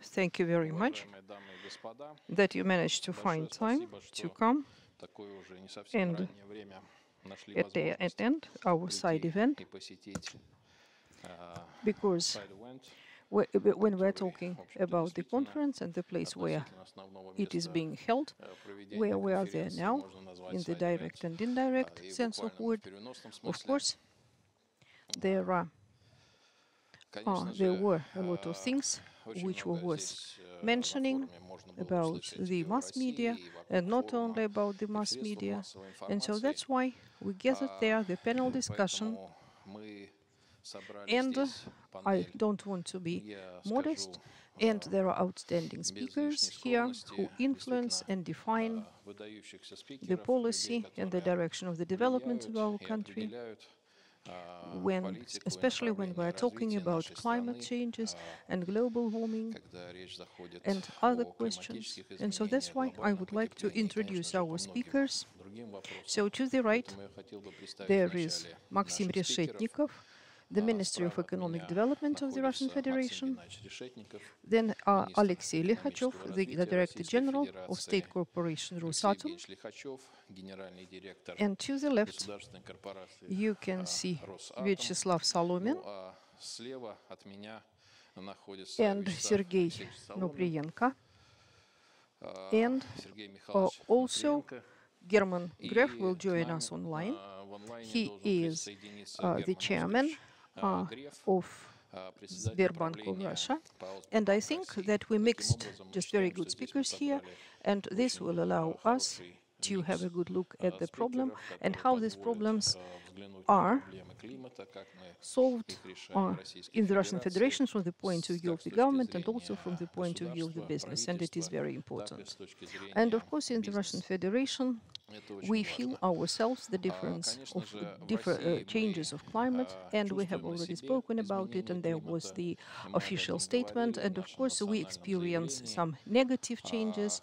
Thank you very much that you managed to find time to come and attend our side event, because when we're talking about the conference and the place where it is being held, where we are there now, in the direct and indirect sense of word, of course, there were a lot of things which were worth mentioning about the mass media, and not only about the mass media. And so that's why we gathered there, the panel discussion. And I don't want to be modest, and there are outstanding speakers here who influence and define the policy and the direction of the development of our country, especially when we're talking about climate changes and global warming and other questions. And so that's why I would like to introduce our speakers. So to the right, there is Maxim Reshetnikov, the Ministry of Economic Development of the Russian Federation. Then Alexei Likhachov, the Director General of State Corporation Rosatom. And to the left, you can see Vyacheslav Solomin and Sergei Noprienko. And also German Gref will join us online. He is the chairman of Sberbank of Russia. And I think that we mixed just very good speakers here, and this will allow us to have a good look at the problem and how these problems are solved in the Russian Federation from the point of view of the government and also from the point of view of the business, and it is very important. And of course, in the Russian Federation, we feel ourselves the difference of different changes of climate, and we have already spoken about it, and there was the official statement, and of course we experience some negative changes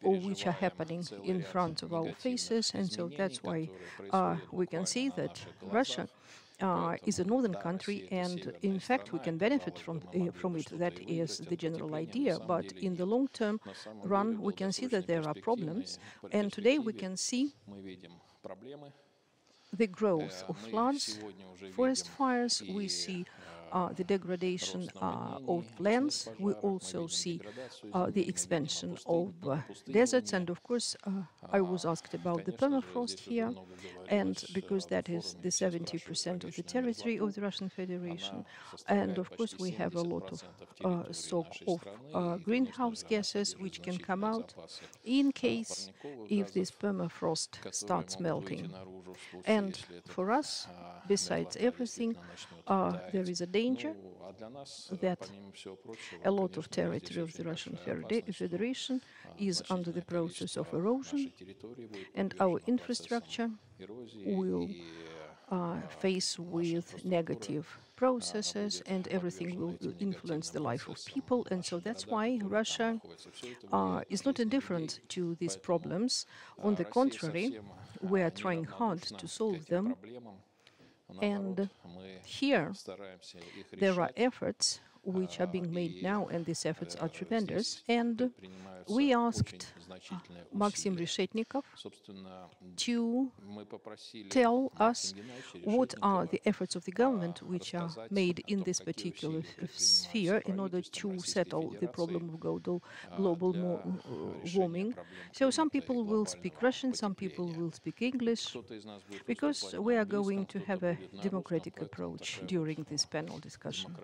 which are happening in front of our faces, and so that's why we can see that Russia is a northern country, and in fact we can benefit from it. That is the general idea. But in the long-term run, we can see that there are problems, and today we can see the growth of floods, forest fires, we see the degradation of lands, we also see the expansion of deserts, and of course I was asked about the permafrost here, and because that is the 70% of the territory of the Russian Federation, and of course we have a lot of stock of greenhouse gases which can come out in case if this permafrost starts melting. And for us, besides everything, there is a danger that a lot of territory of the Russian Federation is under the process of erosion, and our infrastructure will face with negative processes, and everything will influence the life of people. And so that's why Russia is not indifferent to these problems. On the contrary, we are trying hard to solve them. And here there are efforts which are being made now, and these efforts are tremendous. And we asked Maxim Reshetnikov to tell us what are the efforts of the government which are made in this particular sphere in order to settle the problem of global warming. So some people will speak Russian, some people will speak English, because we are going to have a democratic approach during this panel discussion.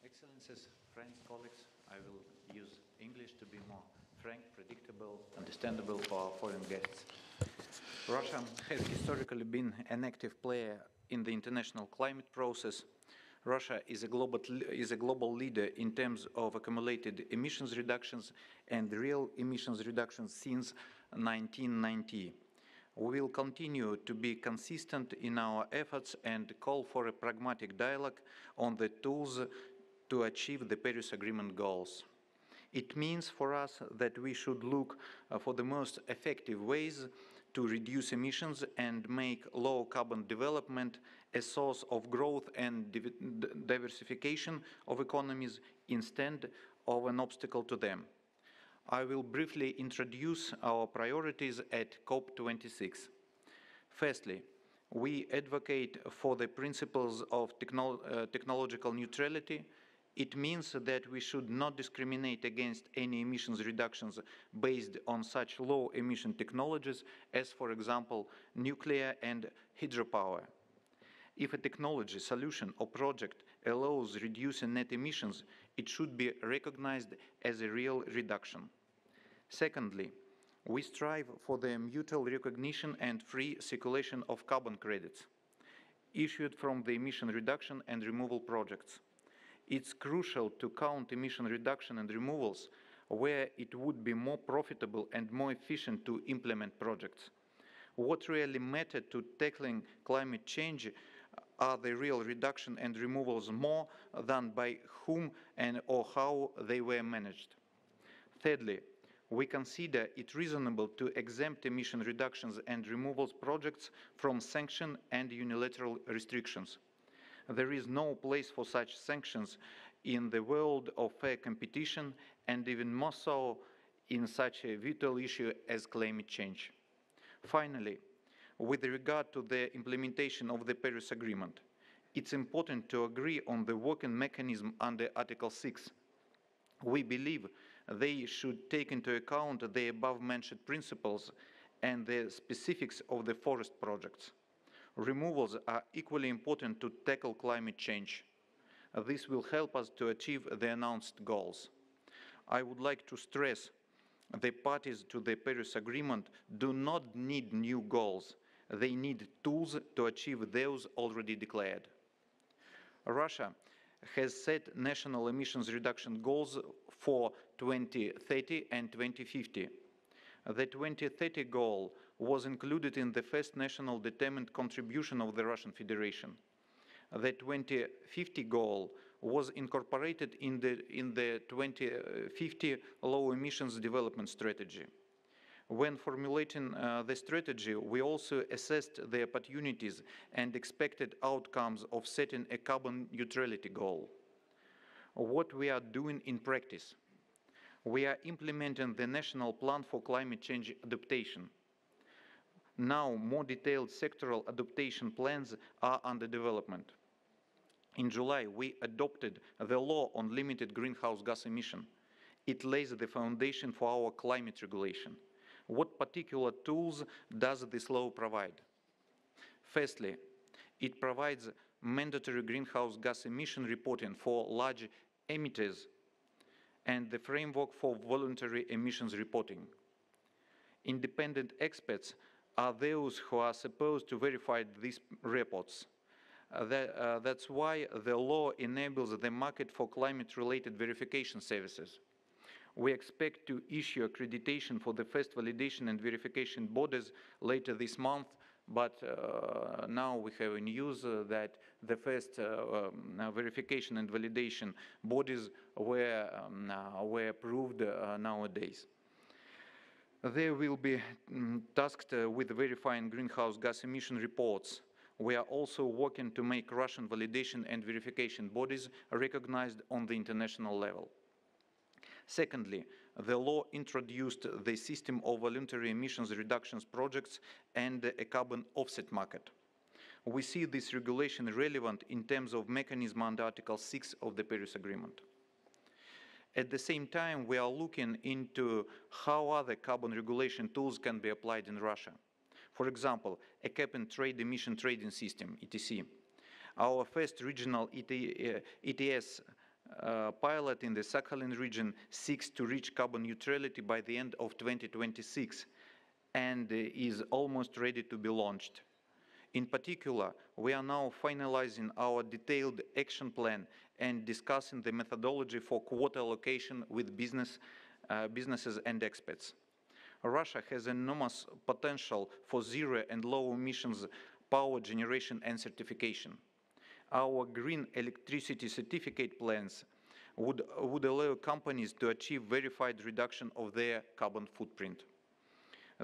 Excellencies, friends, colleagues, I will use English to be more frank, predictable, understandable for our foreign guests. Russia has historically been an active player in the international climate process. Russia is a global leader in terms of accumulated emissions reductions and real emissions reductions since 1990. We will continue to be consistent in our efforts and call for a pragmatic dialogue on the tools to achieve the Paris Agreement goals. It means for us that we should look for the most effective ways to reduce emissions and make low carbon development a source of growth and diversification of economies instead of an obstacle to them. I will briefly introduce our priorities at COP26. Firstly, we advocate for the principles of technological neutrality. It means that we should not discriminate against any emissions reductions based on such low emission technologies as, for example, nuclear and hydropower. If a technology, solution or project allows reducing net emissions, it should be recognized as a real reduction. Secondly, we strive for the mutual recognition and free circulation of carbon credits issued from the emission reduction and removal projects. It's crucial to count emission reduction and removals where it would be more profitable and more efficient to implement projects. What really mattered to tackling climate change are the real reduction and removals more than by whom and or how they were managed. Thirdly, we consider it reasonable to exempt emission reductions and removals projects from sanction and unilateral restrictions. There is no place for such sanctions in the world of fair competition, and even more so in such a vital issue as climate change. Finally, with regard to the implementation of the Paris Agreement, it's important to agree on the working mechanism under Article 6. We believe they should take into account the above-mentioned principles and the specifics of the forest projects. Removals are equally important to tackle climate change. This will help us to achieve the announced goals. I would like to stress the parties to the Paris Agreement do not need new goals. They need tools to achieve those already declared. Russia has set national emissions reduction goals for 2030 and 2050. The 2030 goal was included in the first national determined contribution of the Russian Federation. The 2050 goal was incorporated in the 2050 low emissions development strategy. When formulating the strategy, we also assessed the opportunities and expected outcomes of setting a carbon neutrality goal. What we are doing in practice: we are implementing the National Plan for Climate Change Adaptation. Now, more detailed sectoral adaptation plans are under development. In July, we adopted the law on limited greenhouse gas emission. It lays the foundation for our climate regulation. What particular tools does this law provide? Firstly, it provides mandatory greenhouse gas emission reporting for large emitters and the framework for voluntary emissions reporting. Independent experts are those who are supposed to verify these reports. That's why the law enables the market for climate-related verification services. We expect to issue accreditation for the first validation and verification bodies later this month, but now we have news that the first verification and validation bodies were approved nowadays. They will be tasked with verifying greenhouse gas emission reports. We are also working to make Russian validation and verification bodies recognized on the international level. Secondly, the law introduced the system of voluntary emissions reductions projects and a carbon offset market. We see this regulation relevant in terms of mechanism under Article 6 of the Paris Agreement. At the same time, we are looking into how other carbon regulation tools can be applied in Russia. For example, a cap-and-trade emission trading system, ETC. Our first regional ETS pilot in the Sakhalin region seeks to reach carbon neutrality by the end of 2026 and is almost ready to be launched. In particular, we are now finalizing our detailed action plan and discussing the methodology for quota allocation with businesses and experts. Russia has enormous potential for zero and low emissions power generation and certification. Our green electricity certificate plans would allow companies to achieve verified reduction of their carbon footprint.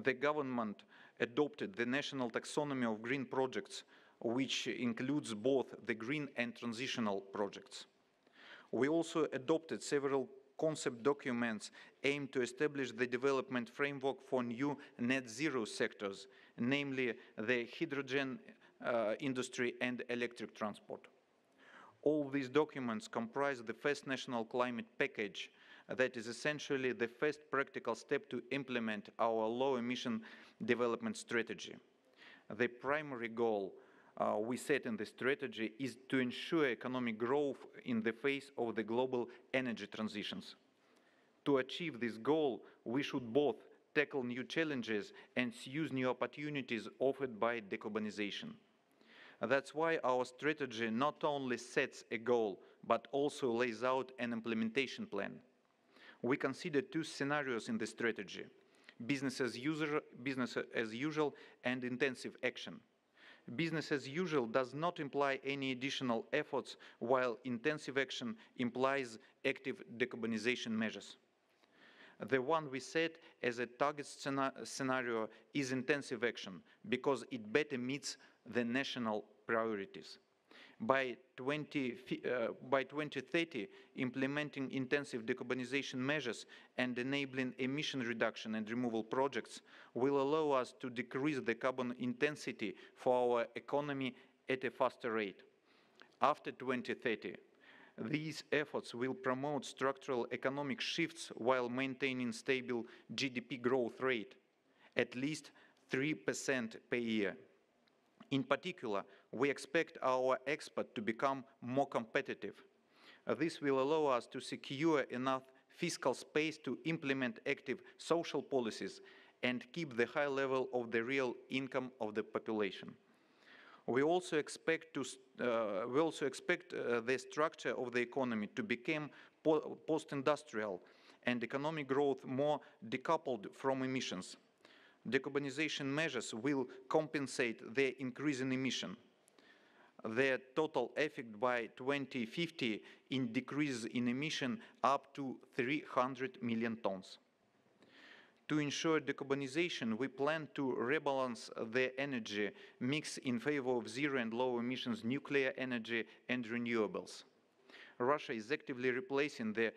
The government adopted the national taxonomy of green projects, which includes both the green and transitional projects. We also adopted several concept documents aimed to establish the development framework for new net zero sectors, namely the hydrogen industry and electric transport. All these documents comprise the first national climate package that is essentially the first practical step to implement our low-emission development strategy. The primary goal we set in the strategy is to ensure economic growth in the face of the global energy transitions. To achieve this goal, we should both tackle new challenges and seize new opportunities offered by decarbonization. That's why our strategy not only sets a goal, but also lays out an implementation plan. We consider two scenarios in the strategy: business as usual and intensive action. Business as usual does not imply any additional efforts, while intensive action implies active decarbonization measures. The one we set as a target scenario is intensive action because it better meets the national priorities. By 2030, implementing intensive decarbonization measures and enabling emission reduction and removal projects will allow us to decrease the carbon intensity for our economy at a faster rate. After 2030, these efforts will promote structural economic shifts while maintaining stable GDP growth rate, at least 3% per year. In particular, we expect our export to become more competitive. This will allow us to secure enough fiscal space to implement active social policies and keep the high level of the real income of the population. We also expect the structure of the economy to become post-industrial and economic growth more decoupled from emissions. Decarbonization measures will compensate the increase in emission. Their total effect by 2050 in decrease in emission up to 300 million tons. To ensure decarbonization, we plan to rebalance the energy mix in favor of zero and low emissions nuclear energy and renewables. Russia is actively replacing the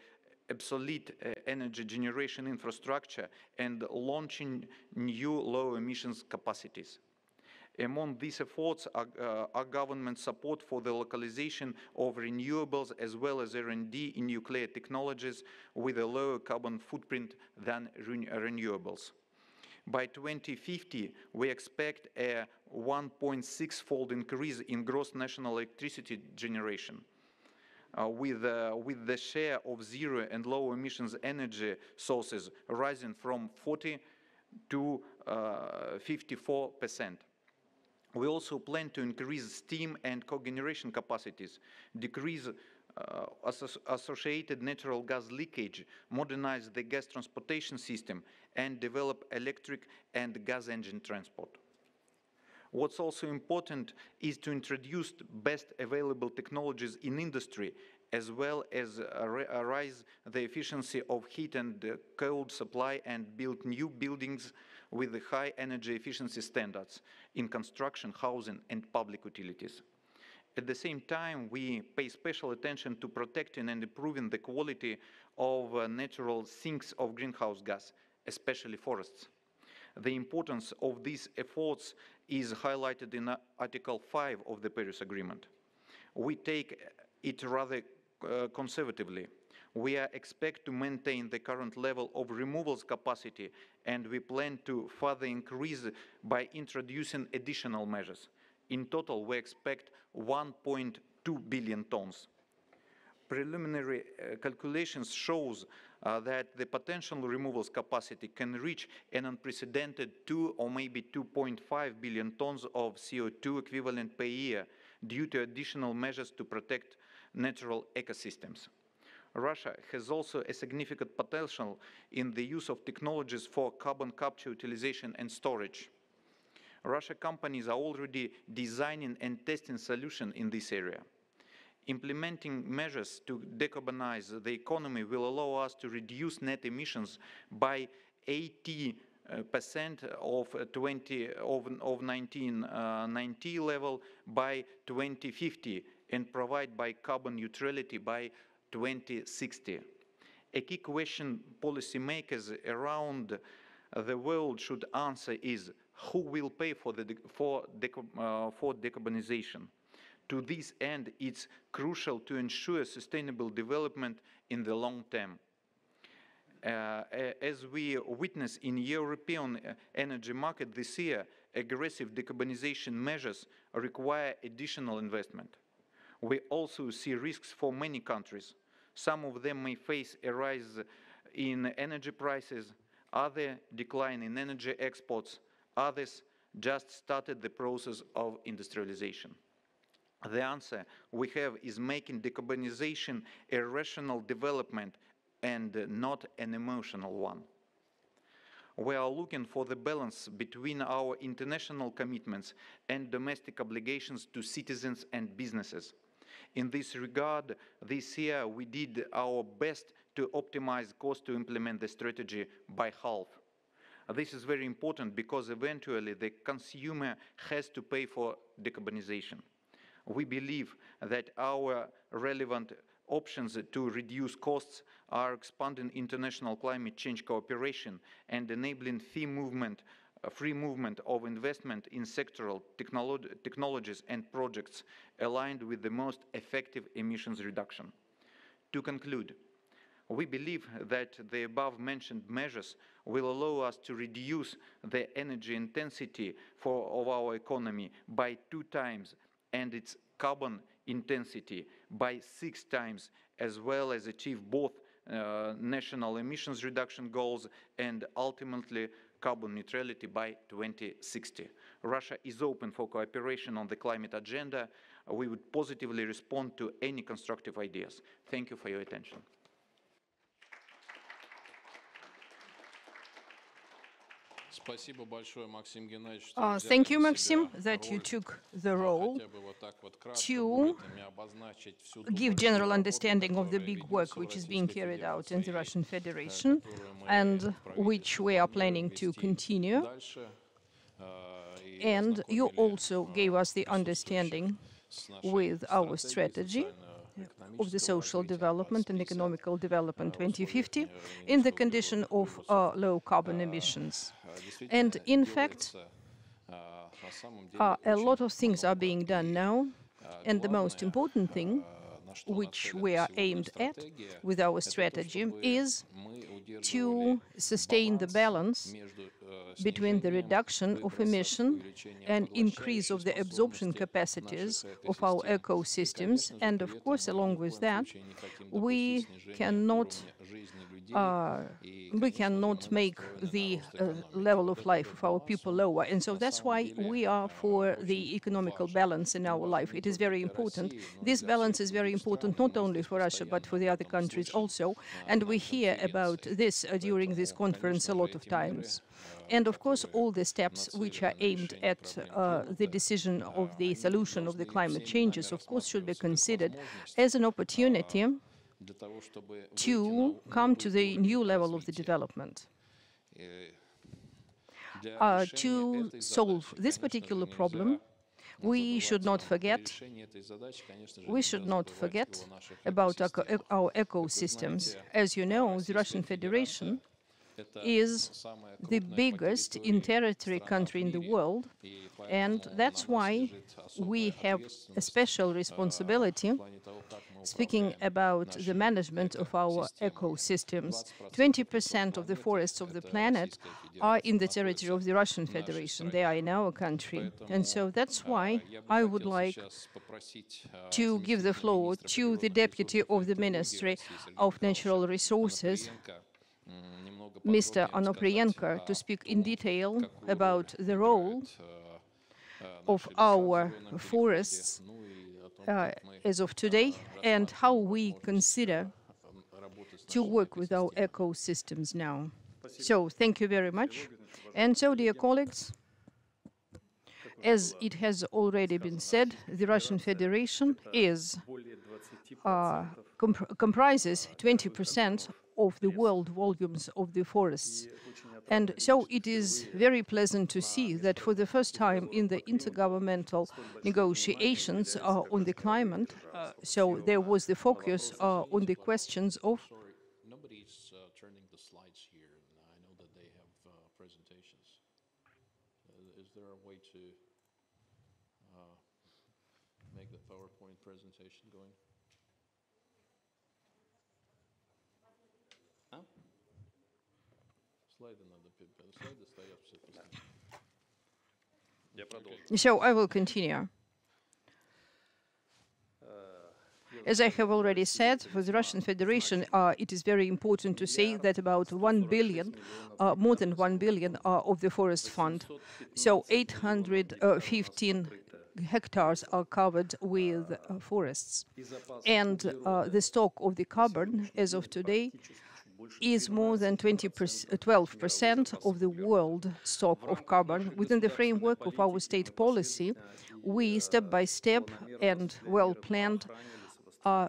obsolete energy generation infrastructure and launching new low emissions capacities. Among these efforts are government support for the localization of renewables as well as R&D in nuclear technologies with a lower carbon footprint than renewables. By 2050, we expect a 1.6-fold increase in gross national electricity generation. With the share of zero and low emissions energy sources rising from 40 to 54%. We also plan to increase steam and cogeneration capacities, decrease associated natural gas leakage, modernize the gas transportation system, and develop electric and gas engine transport. What's also important is to introduce best available technologies in industry, as well as raise the efficiency of heat and cold supply and build new buildings with high energy efficiency standards in construction, housing, and public utilities. At the same time, we pay special attention to protecting and improving the quality of natural sinks of greenhouse gas, especially forests. The importance of these efforts is highlighted in Article 5 of the Paris Agreement. We take it rather conservatively. We expect to maintain the current level of removals capacity, and we plan to further increase by introducing additional measures. In total, we expect 1.2 billion tons. Preliminary calculations shows that the potential removals capacity can reach an unprecedented 2 or maybe 2.5 billion tons of CO2 equivalent per year due to additional measures to protect natural ecosystems. Russia has also a significant potential in the use of technologies for carbon capture, utilization, and storage. Russian companies are already designing and testing solutions in this area. Implementing measures to decarbonize the economy will allow us to reduce net emissions by 80 of 1990 level by 2050 and provide by carbon neutrality by 2060. A key question policymakers around the world should answer is who will pay for decarbonization. To this end, it's crucial to ensure sustainable development in the long term. As we witness in European energy market this year, aggressive decarbonization measures require additional investment. We also see risks for many countries. Some of them may face a rise in energy prices, others decline in energy exports, others just started the process of industrialization. The answer we have is making decarbonization a rational development and not an emotional one. We are looking for the balance between our international commitments and domestic obligations to citizens and businesses. In this regard, this year we did our best to optimize costs to implement the strategy by half. This is very important because eventually the consumer has to pay for decarbonization. We believe that our relevant options to reduce costs are expanding international climate change cooperation and enabling free movement of investment in sectoral technologies and projects aligned with the most effective emissions reduction. To conclude, we believe that the above-mentioned measures will allow us to reduce the energy intensity of our economy by 2 times and its carbon intensity by 6 times, as well as achieve both national emissions reduction goals and ultimately carbon neutrality by 2060. Russia is open for cooperation on the climate agenda. We would positively respond to any constructive ideas. Thank you for your attention. Thank you, Maxim, that you took the role to give general understanding of the big work which is being carried out in the Russian Federation and which we are planning to continue. And you also gave us the understanding with our strategy of the social development and economical development 2050 in the condition of low carbon emissions. And in fact, a lot of things are being done now, and the most important thing which we are aimed at with our strategy is to sustain the balance between the reduction of emission and increase of the absorption capacities of our ecosystems. And of course, along with that, we cannot make the level of life of our people lower. And so that's why we are for the economical balance in our life. It is very important. This balance is very important not only for Russia, but for the other countries also. And we hear about this during this conference a lot of times. And of course, all the steps which are aimed at the decision of the solution of the climate changes, of course, should be considered as an opportunity to come to the new level of the development. To solve this particular problem, we should not forget about our ecosystems. As you know, the Russian Federation is the biggest in territory country in the world, and that's why we have a special responsibility speaking about the management of our ecosystems. 20% of the forests of the planet are in the territory of the Russian Federation. They are in our country. And so that's why I would like to give the floor to the Deputy of the Ministry of Natural Resources, Mr. Onoprienko, to speak in detail about the role of our forests as of today and how we consider to work with our ecosystems now. So thank you very much. And so, dear colleagues, as it has already been said, the Russian Federation comprises 20% of the world volumes of the forests And so it is very pleasant to see that for the first time in the intergovernmental negotiations on the climate, so there was the focus on the questions of. Sorry, nobody's turning the slides here, and I know that they have presentations. Is there a way to make the PowerPoint presentation going? So I will continue. As I have already said, for the Russian Federation, it is very important to say that about 1 billion, more than 1 billion of the forest fund, so 815 hectares are covered with forests. And the stock of the carbon, as of today, is more than 12% of the world stock of carbon. Within the framework of our state policy, we step by step and well planned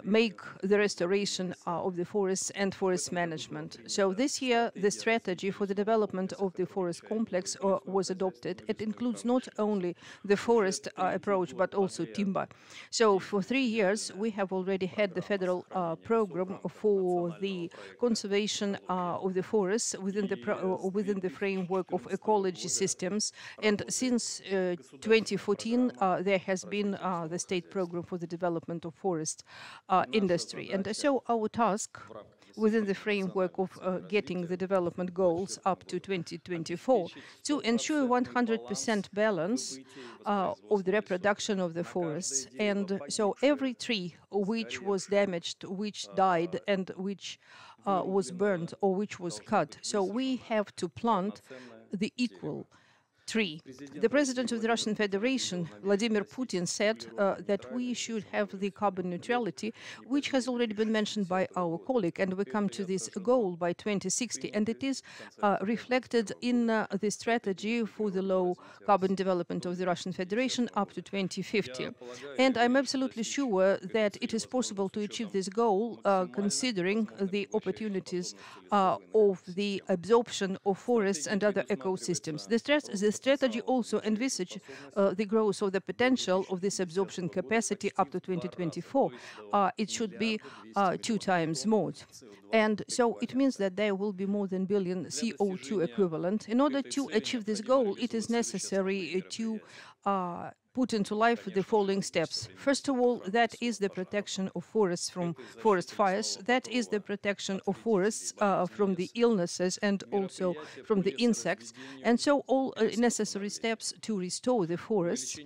make the restoration of the forests and forest management. So this year, the strategy for the development of the forest complex was adopted. It includes not only the forest approach, but also timber. So for 3 years, we have already had the federal program for the conservation of the forests within the framework of ecology systems. And since 2014, there has been the state program for the development of forest industry. And so our task within the framework of getting the development goals up to 2024 to ensure 100% balance of the reproduction of the forests. And so every tree which was damaged, which died, and which was burned or which was cut, so we have to plant the equal tree. The President of the Russian Federation, Vladimir Putin, said that we should have the carbon neutrality, which has already been mentioned by our colleague, and we come to this goal by 2060, and it is reflected in the strategy for the low carbon development of the Russian Federation up to 2050. And I'm absolutely sure that it is possible to achieve this goal considering the opportunities of the absorption of forests and other ecosystems. The strategy also envisages the growth of the potential of this absorption capacity up to 2024. It should be 2 times more. And so it means that there will be more than billion CO2 equivalent. In order to achieve this goal, it is necessary to put into life the following steps. First of all, that is the protection of forests from forest fires. That is the protection of forests from the illnesses and also from the insects. And so all necessary steps to restore the forests,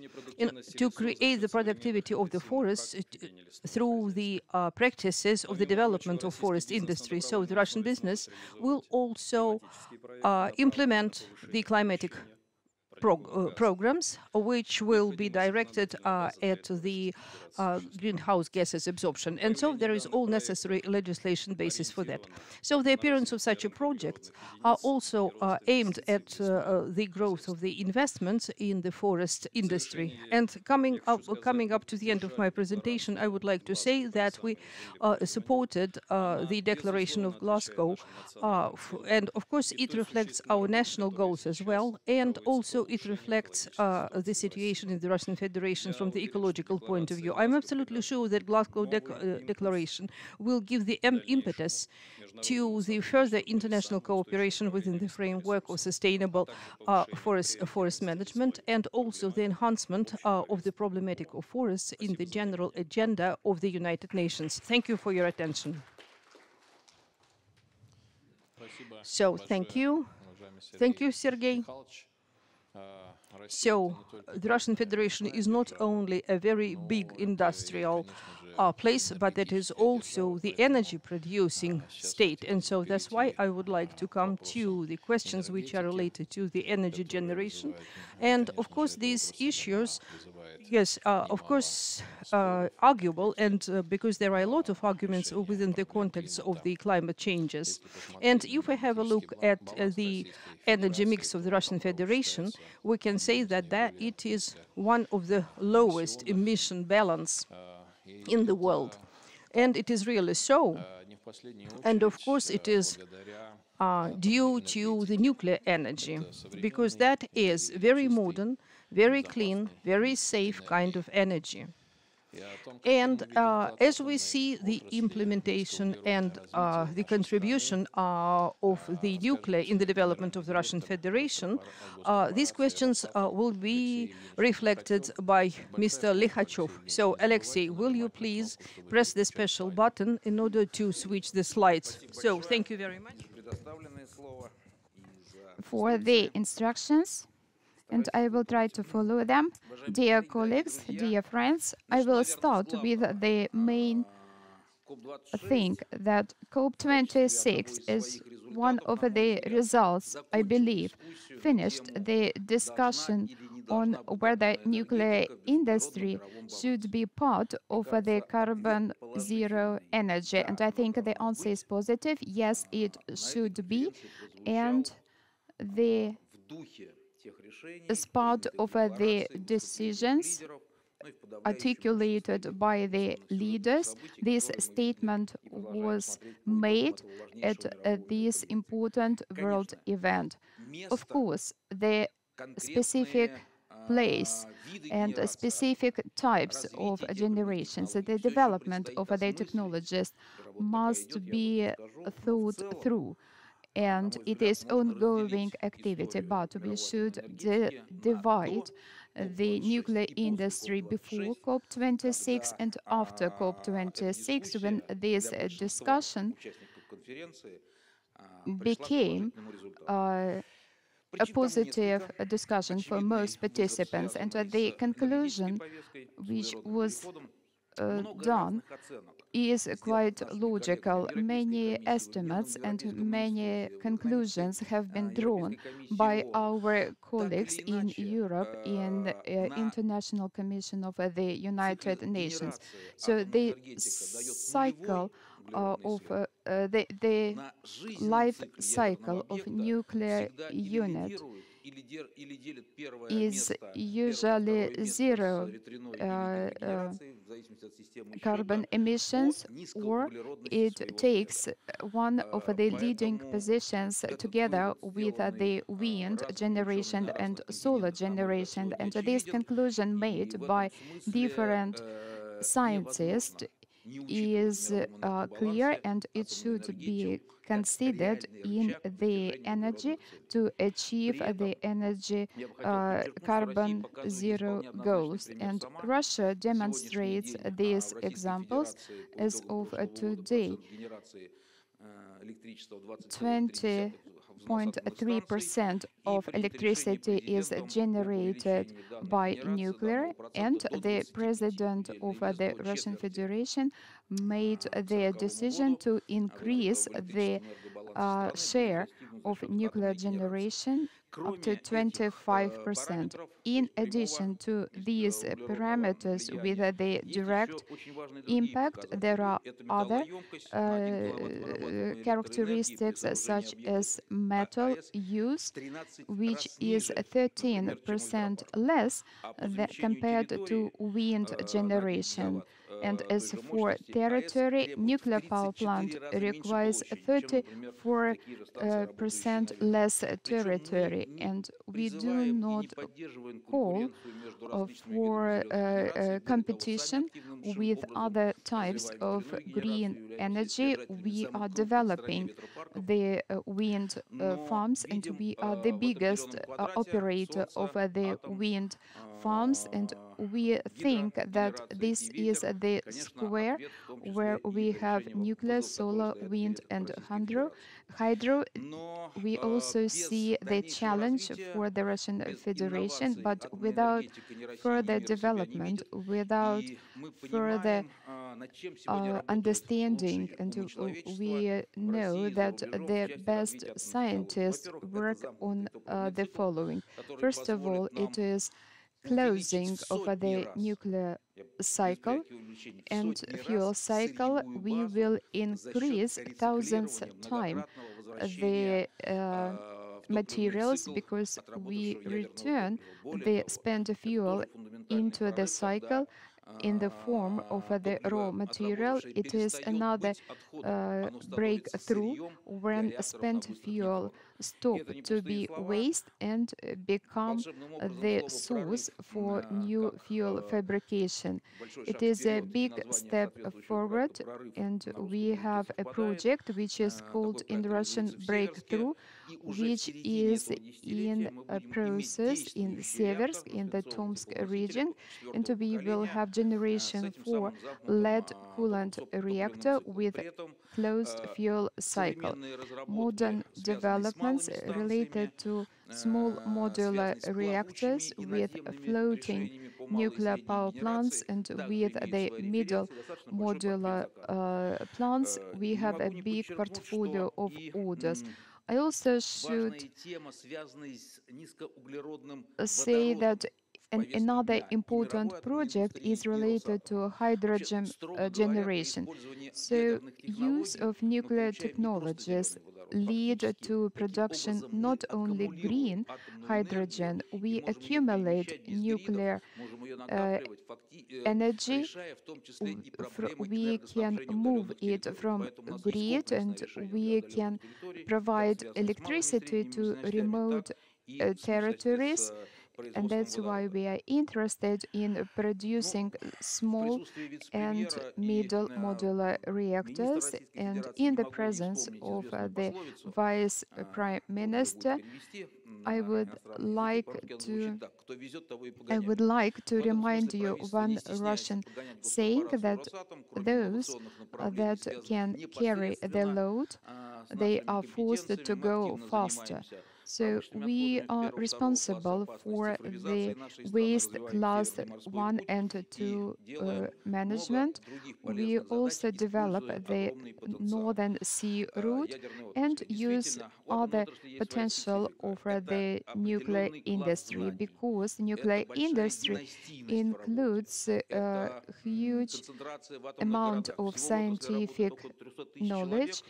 to create the productivity of the forests through the practices of the development of forest industry. So the Russian business will also implement the climatic programs, which will be directed at the greenhouse gases absorption. And so there is all necessary legislation basis for that. So the appearance of such a project are also aimed at the growth of the investments in the forest industry. And coming up to the end of my presentation, I would like to say that we supported the Declaration of Glasgow, and of course it reflects our national goals as well, and also it reflects the situation in the Russian Federation from the ecological point of view. I'm absolutely sure that Glasgow Declaration will give the impetus to the further international cooperation within the framework of sustainable forest management, and also the enhancement of the problematic of forests in the general agenda of the United Nations. Thank you for your attention. So thank you. Thank you, Sergei. So the Russian Federation is not only a very big industrial place, but it is also the energy producing state. And so that's why I would like to come to the questions which are related to the energy generation. And of course, these issues, yes, of course, arguable, and because there are a lot of arguments within the context of the climate changes. And if we have a look at the energy mix of the Russian Federation, we can say that it is one of the lowest emission balance in the world. And it is really so. And of course, it is due to the nuclear energy, because that is very modern, very clean, very safe kind of energy. And as we see the implementation and the contribution of the nuclear in the development of the Russian Federation, these questions will be reflected by Mr. Likhachev. So, Alexei, will you please press the special button in order to switch the slides? So, thank you very much. For the instructions, and I will try to follow them. Dear colleagues, dear friends, I will start with the main thing that COP26 is one of the results, I believe, finished the discussion on whether nuclear industry should be part of the carbon zero energy. And I think the answer is positive. Yes, it should be. And as part of the decisions articulated by the leaders, this statement was made at this important world event. Of course, the specific place and specific types of generations, the development of the technologies must be thought through. And it is ongoing activity, but we should divide the nuclear industry before COP26 and after COP26, when this discussion became a positive discussion for most participants. And the conclusion which was done is quite logical. Many estimates and many conclusions have been drawn by our colleagues in Europe in the International Commission of the United Nations. So the cycle of the life cycle of nuclear unit is usually zero carbon emissions, or it takes one of the leading positions together with the wind generation and solar generation. And this conclusion made by different scientists is clear, and it should be considered in the energy to achieve the energy carbon zero goals. And Russia demonstrates these examples as of today. 20.3% of electricity is generated by nuclear, and the president of the Russian Federation made the decision to increase the share of nuclear generation up to 25%. In addition to these parameters with the direct impact, there are other characteristics such as metal use, which is 13% less compared to wind generation. And as for territory, nuclear power plant requires 34% less territory, and we do not call for competition with other types of green energy. We are developing the wind farms, and we are the biggest operator of the wind farms, and we think that this is the square where we have nuclear, solar, wind, and hydro. We also see the challenge for the Russian Federation, but without further development, without further understanding, and we know that the best scientists work on the following. First of all, it is closing of the nuclear cycle and fuel cycle. We will increase thousands of times the materials, because we return the spent fuel into the cycle in the form of the raw material. It is another breakthrough when spent fuel stop to be waste and become the source for new fuel fabrication. It is a big step forward, and we have a project which is called in Russian Breakthrough, which is in a process in Seversk, in the Tomsk region, and we will have generation for lead coolant reactor with closed fuel cycle. Modern developments related to small modular reactors with floating nuclear power plants and with the middle modular plants, we have a big portfolio of orders. I also should say that another important project is related to hydrogen generation. So, use of nuclear technologies lead to production not only green hydrogen, we accumulate nuclear energy, we can move it from grid and we can provide electricity to remote territories, and that's why we are interested in producing small and middle modular reactors. And in the presence of the Vice Prime Minister, I would like to remind you one Russian saying that those that can carry the load, they are forced to go faster. So we are responsible for the waste class 1 and 2 management. We also develop the Northern Sea route and use other potential of the nuclear industry, because nuclear industry includes a huge amount of scientific knowledge.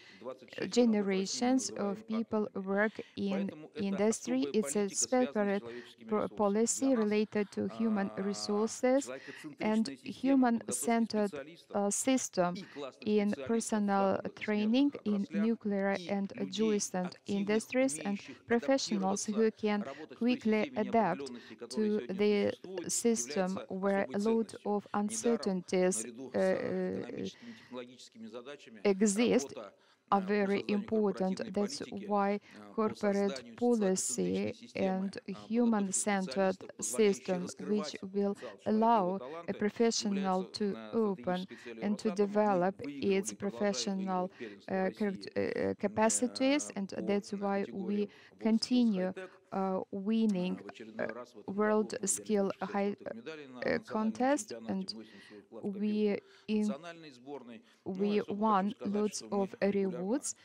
Generations of people work in industry. It's a separate policy related to human resources and human-centered system in personal training in nuclear and adjacent industries, and professionals who can quickly adapt to the system where a lot of uncertainties exist are very important. That's why corporate policy and human-centered system, which will allow a professional to open and to develop its professional capacities, and that's why we continue winning world skill contest, and we won lots of rewards,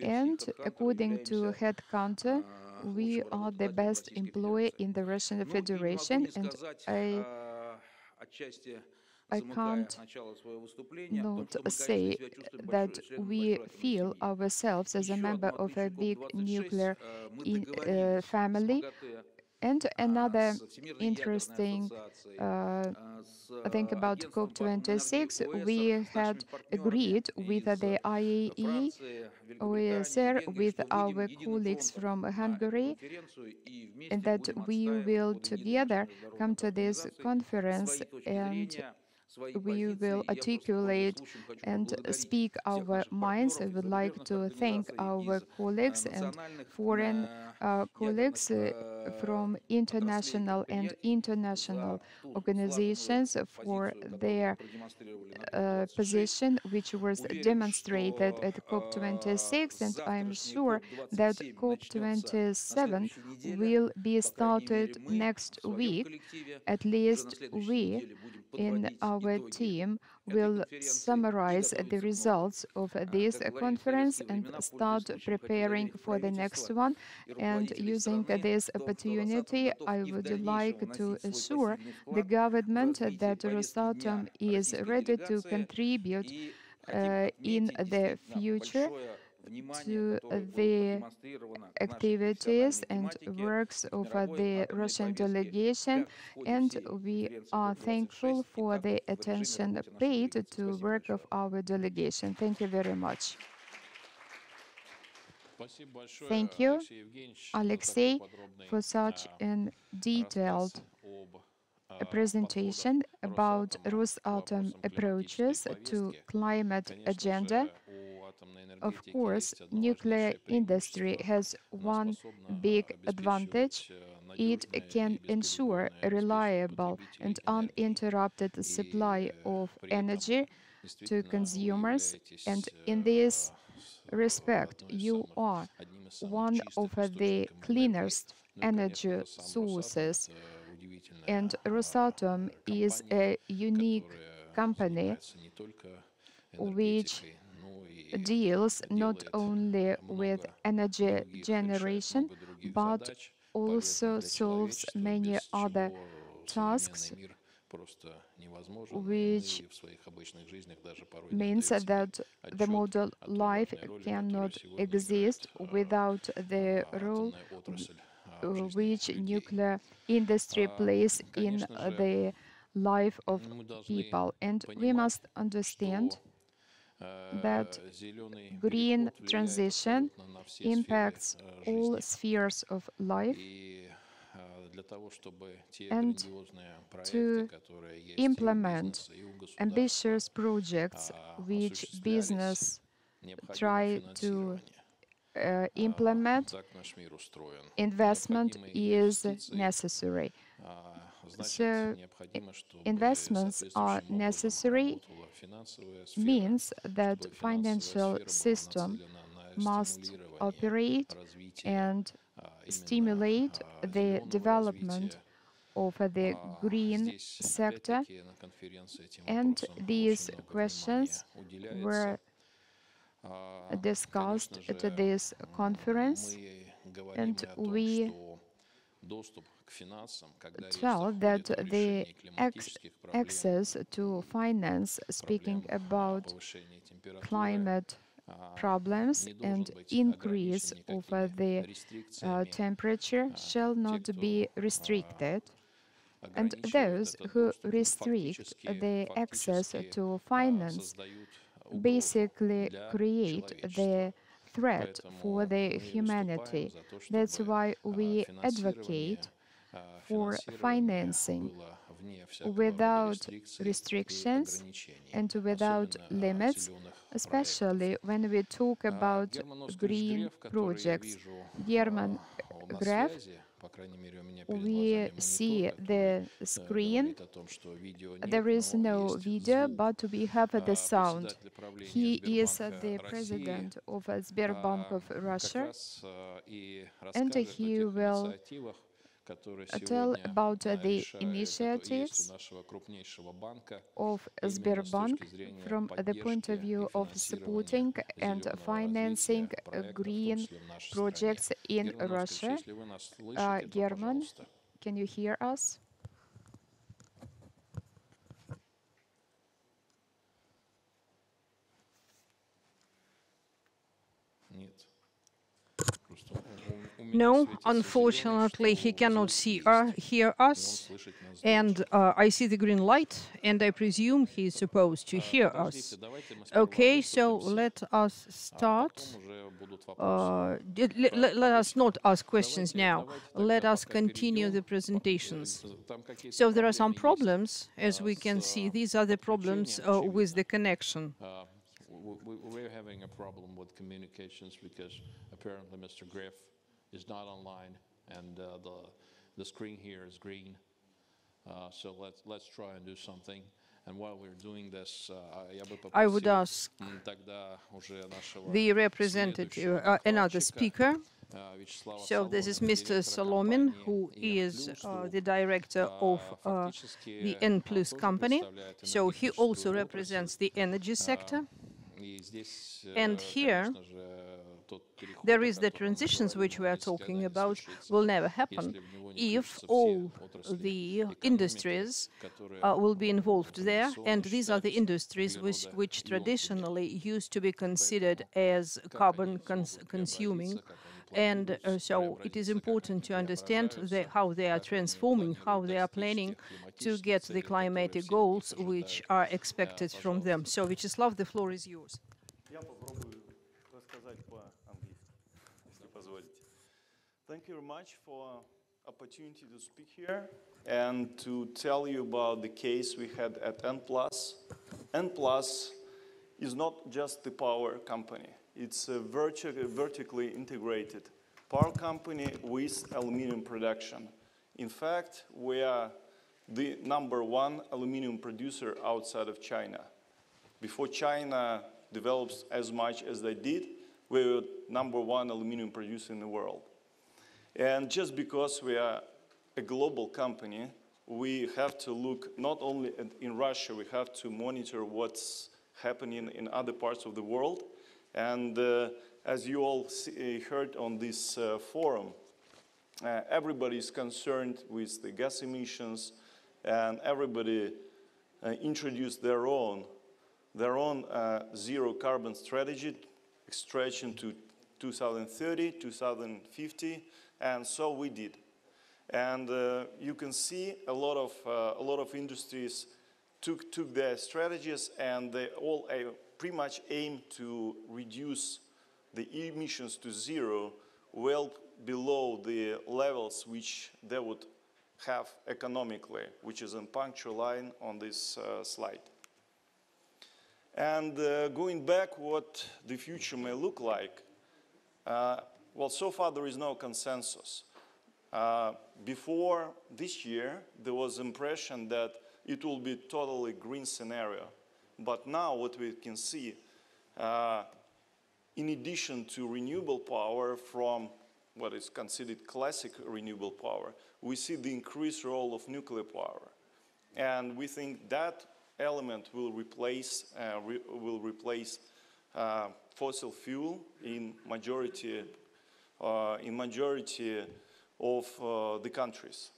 and according to HeadHunter, we are the best employer in the Russian Federation, and I can't not say that we feel ourselves as a member of a big nuclear family. And another interesting thing about COP26, we had agreed with the IAEA, OESR, with our colleagues from Hungary, and that we will together come to this conference and we will articulate and speak our minds. I would like to thank our colleagues and foreign colleagues from international and international organizations for their position, which was demonstrated at COP26, and I'm sure that COP27 will be started next week. At least we in our team will summarize the results of this conference and start preparing for the next one. And using this opportunity, I would like to assure the government that Rosatom is ready to contribute in the future to the activities and works of the Russian delegation, and we are thankful for the attention paid to work of our delegation. Thank you very much. Thank you, Alexei, for such a detailed presentation about Rosatom approaches to climate agenda. Of course, nuclear industry has one big advantage. It can ensure a reliable and uninterrupted supply of energy to consumers, and in this respect, you are one of the cleanest energy sources, and Rosatom is a unique company which deals not only with energy generation, but also solves many other tasks, which means that the model life cannot exist without the role which nuclear industry plays in the life of people. And we must understand that green transition impacts all spheres of life, and to implement ambitious projects which business try to implement, investment is necessary. So investments are necessary, means that financial system must operate and stimulate the development of the green sector, and these questions were discussed at this conference, and we tell that the access to finance, speaking about climate problems and increase of the temperature, shall not be restricted. And those who restrict the access to finance basically create the threat for the humanity. That's why we advocate for financing without restrictions and without limits, especially when we talk about green projects. German Graf, we see the screen. There is no video, but we have the sound. He is the president of Sberbank of Russia, and he will tell about the initiatives of Sberbank from the point of view of supporting and financing green projects in Russia. German, can you hear us? No, unfortunately, he cannot hear us, and I see the green light, and I presume he is supposed to hear us. Okay, so let us start. Let us not ask questions now. Let us continue the presentations. So there are some problems, as we can see. These are the problems with the connection. We're having a problem with communications because apparently Mr. Graf is not online, and the screen here is green. So let's try and do something. And while we're doing this, I would ask the representative, another speaker. So this is Mr. Solomin, who is the director of the N+ company. So he also represents the energy sector. And here There is the transitions which we are talking about will never happen if all the industries will be involved there, and these are the industries which traditionally used to be considered as carbon consuming. And so it is important to understand how they are transforming, how they are planning to get the climatic goals which are expected from them. So, Vyacheslav, the floor is yours. Thank you very much for opportunity to speak here and to tell you about the case we had at N+. N+ is not just the power company. It's a vertically integrated power company with aluminum production. In fact, we are the #1 aluminum producer outside of China. Before China develops as much as they did, we were #1 aluminum producer in the world. And just because we are a global company, we have to look not only in Russia, we have to monitor what's happening in other parts of the world. And as you all heard on this forum, everybody is concerned with the gas emissions, and everybody introduced their own zero carbon strategy, stretching to 2030, 2050, and so we did. And you can see a lot of industries took their strategies, and they all pretty much aim to reduce the emissions to zero, well below the levels which they would have economically, which is in punctual line on this slide. And going back, what the future may look like, well, so far there is no consensus. Before this year, there was impression that it will be totally green scenario. But now what we can see, in addition to renewable power from what is considered classic renewable power, we see the increased role of nuclear power. And we think that element will replace fossil fuel in majority of the countries.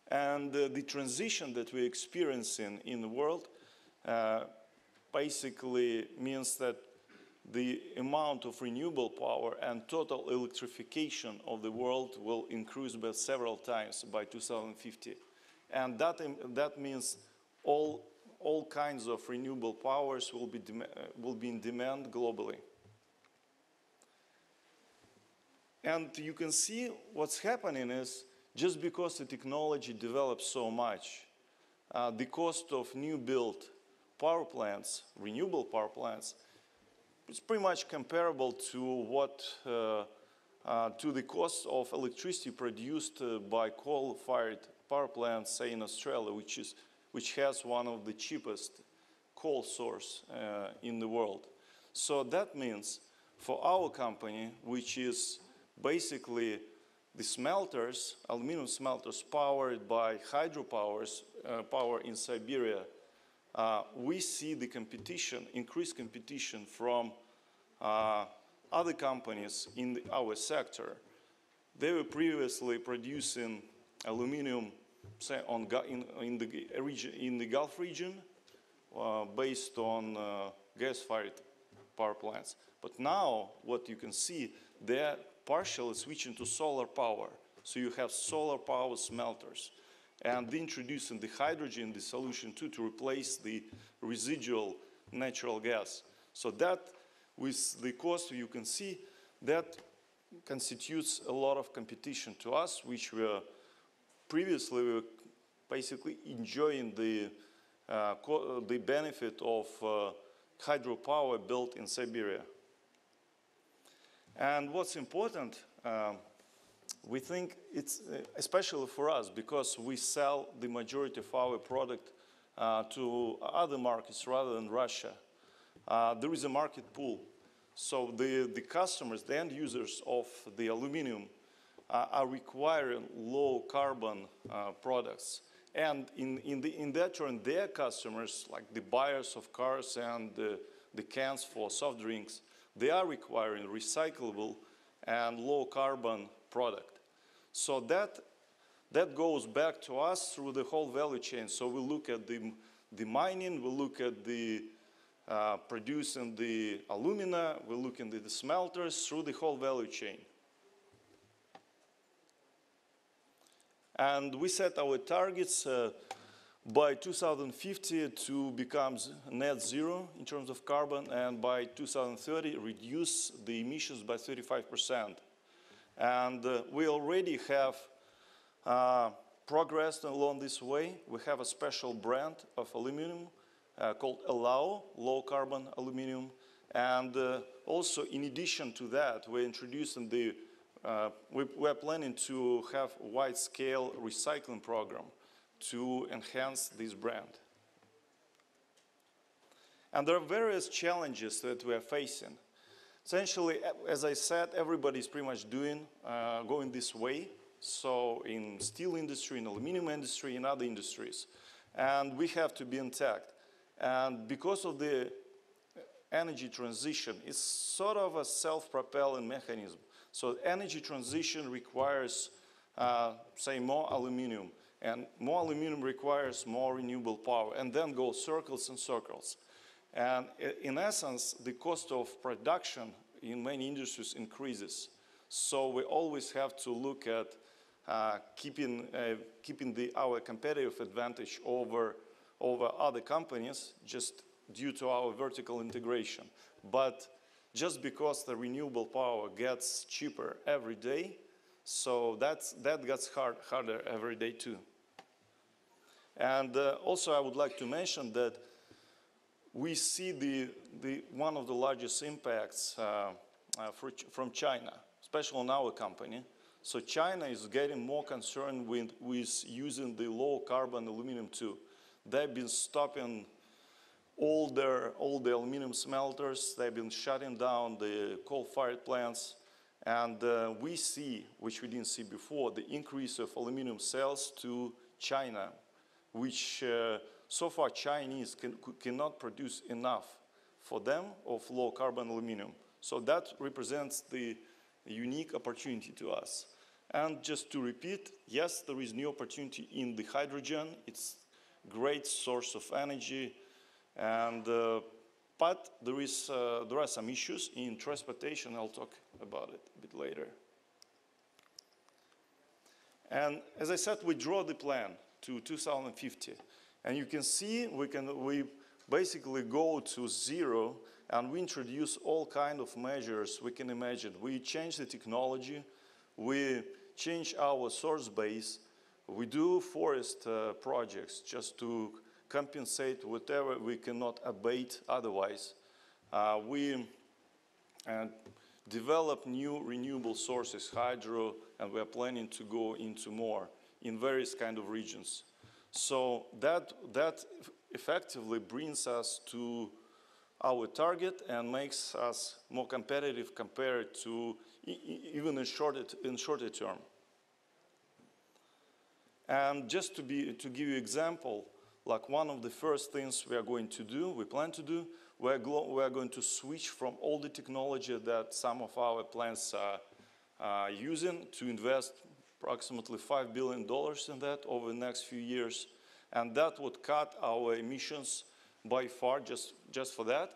And the transition that we're experiencing in the world basically means that the amount of renewable power and total electrification of the world will increase by several times by 2050. And that means all kinds of renewable powers will be in demand globally. And you can see what's happening is, just because the technology develops so much, the cost of new built power plants, renewable power plants, is pretty much comparable to the cost of electricity produced by coal-fired power plants, say in Australia, which has one of the cheapest coal source in the world. So that means for our company, which is basically the smelters, aluminum smelters powered by hydropower in Siberia, we see the competition, increased competition from other companies in our sector. They were previously producing aluminum, say, in the Gulf region, based on gas-fired power plants. But now, what you can see, they're partially switching to solar power. So you have solar power smelters. And introducing the hydrogen in the solution too, to replace the residual natural gas. So that, with the cost, you can see, that constitutes a lot of competition to us, which previously we were basically enjoying the benefit of hydropower built in Siberia. And what's important, we think it's, especially for us, because we sell the majority of our product to other markets rather than Russia, there is a market pool. So the customers, the end users of the aluminum are requiring low carbon products. And in that turn, their customers, like the buyers of cars and the cans for soft drinks, they are requiring recyclable and low carbon product. So that goes back to us through the whole value chain. So we look at the mining, we look at the producing the alumina, we look at the smelters through the whole value chain. And we set our targets by 2050 to become net zero in terms of carbon, and by 2030 reduce the emissions by 35%. And we already have progressed along this way. We have a special brand of aluminum called Allow, low carbon aluminum. And also, in addition to that, we're introducing we're planning to have a wide-scale recycling program to enhance this brand. And there are various challenges that we are facing. Essentially, as I said, everybody's pretty much going this way. So in steel industry, in aluminum industry, in other industries. And we have to be intact. And because of the energy transition, it's sort of a self-propelling mechanism. So energy transition requires, say, more aluminum. And more aluminum requires more renewable power, and then go circles and circles. And in essence, the cost of production in many industries increases. So we always have to look at keeping our competitive advantage over other companies just due to our vertical integration. But just because the renewable power gets cheaper every day, so that gets harder every day too. And also I would like to mention that we see one of the largest impacts from China, especially on our company. So China is getting more concerned with using the low carbon aluminum too. They've been stopping all the aluminum smelters. They've been shutting down the coal-fired plants. And we see, which we didn't see before, the increase of aluminum sales to China, which so far Chinese cannot produce enough for them of low carbon aluminum. So that represents the unique opportunity to us. And just to repeat, yes, there is new opportunity in the hydrogen. It's a great source of energy. And, but there are some issues in transportation. I'll talk about it a bit later. And as I said, we draw the plan to 2050. And you can see we basically go to zero, and we introduce all kinds of measures we can imagine. We change the technology, we change our source base, we do forest projects just to compensate whatever we cannot abate otherwise. We develop new renewable sources, hydro, and we are planning to go into more in various kind of regions. So that effectively brings us to our target and makes us more competitive compared to even in shorter term. And just to give you an example, like one of the first things we plan to do, we are going to switch from all the technology that some of our plants are using to invest approximately $5 billion in that over the next few years. And that would cut our emissions by far just for that.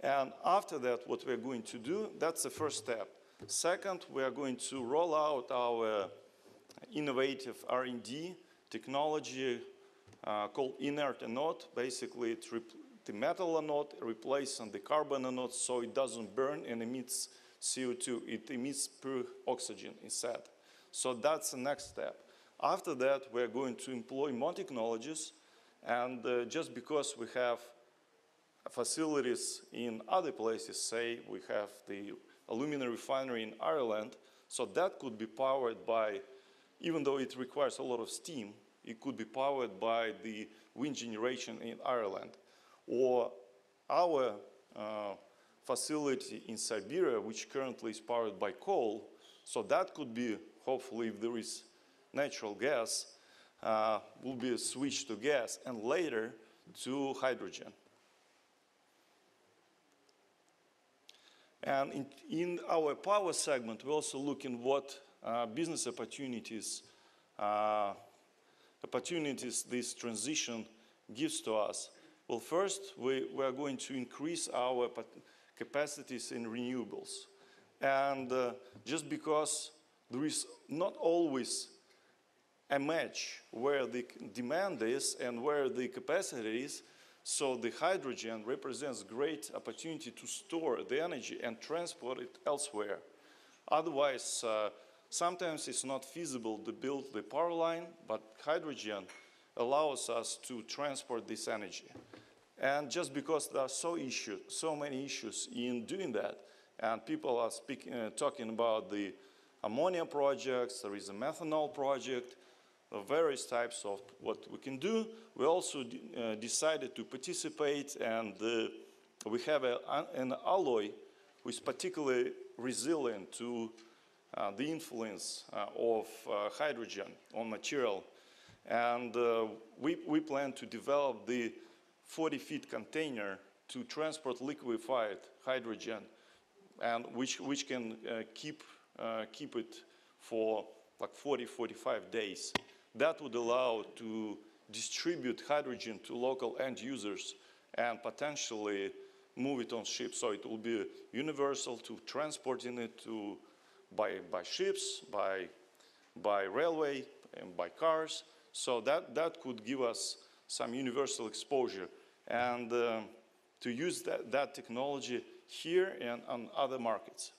And after that, what we're going to do, that's the first step. Second, we are going to roll out our innovative R&D technology called inert anode. Basically, it's the metal anode replacing the carbon anode so it doesn't burn and emits CO2. It emits pure oxygen instead. So that's the next step. After that, we're going to employ more technologies, and just because we have facilities in other places, say we have the alumina refinery in Ireland, so that could be powered by, even though it requires a lot of steam, it could be powered by the wind generation in Ireland. Or our facility in Siberia, which currently is powered by coal, so that could be, hopefully, if there is natural gas, will be a switch to gas and later to hydrogen. And in our power segment, we're also looking what business opportunities this transition gives to us. Well, first, we are going to increase our capacities in renewables. And just because there is not always a match where the demand is and where the capacity is, so the hydrogen represents great opportunity to store the energy and transport it elsewhere. Otherwise, sometimes it's not feasible to build the power line, but hydrogen allows us to transport this energy. And just because there are so many issues in doing that, and people are talking about the ammonia projects, there is a methanol project, various types of what we can do. We also decided to participate, and we have an alloy which is particularly resilient to the influence of hydrogen on material. And we plan to develop the 40-feet container to transport liquefied hydrogen, and which can keep it for like 40-45 days. That would allow to distribute hydrogen to local end users and potentially move it on ships. So it will be universal to transporting it by ships, by railway, and by cars. So that could give us some universal exposure, and to use that technology here and on other markets.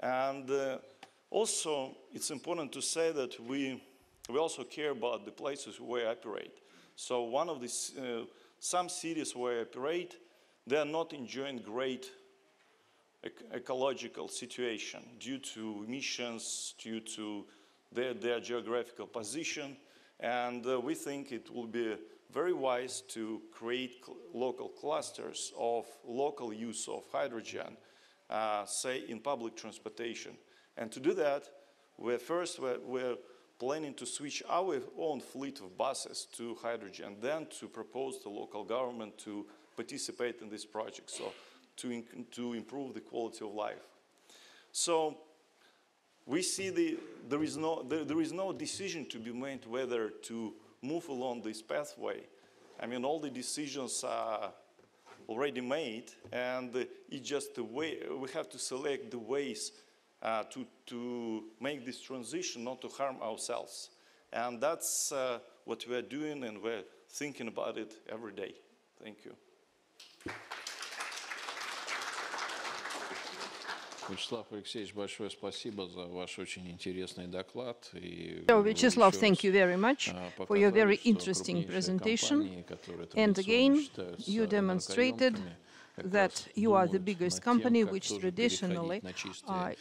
And also, it's important to say that we also care about the places where we operate. So one of the, some cities where we operate, they are not enjoying great ecological situation due to emissions, due to their geographical position. And we think it will be very wise to create local clusters of local use of hydrogen, say in public transportation. And to do that, we're planning to switch our own fleet of buses to hydrogen, then to propose to local government to participate in this project, so to improve the quality of life. So we see there is no decision to be made whether to move along this pathway. I mean, all the decisions are already made, and it's just the way we have to select the ways to make this transition, not to harm ourselves. And that's what we're doing, and we're thinking about it every day. Thank you. Вячеслав Алексеевич, большое спасибо за ваш очень интересный доклад. So, Vyacheslav, thank you very much for your very interesting presentation. And again, you demonstrated that you are the biggest company which traditionally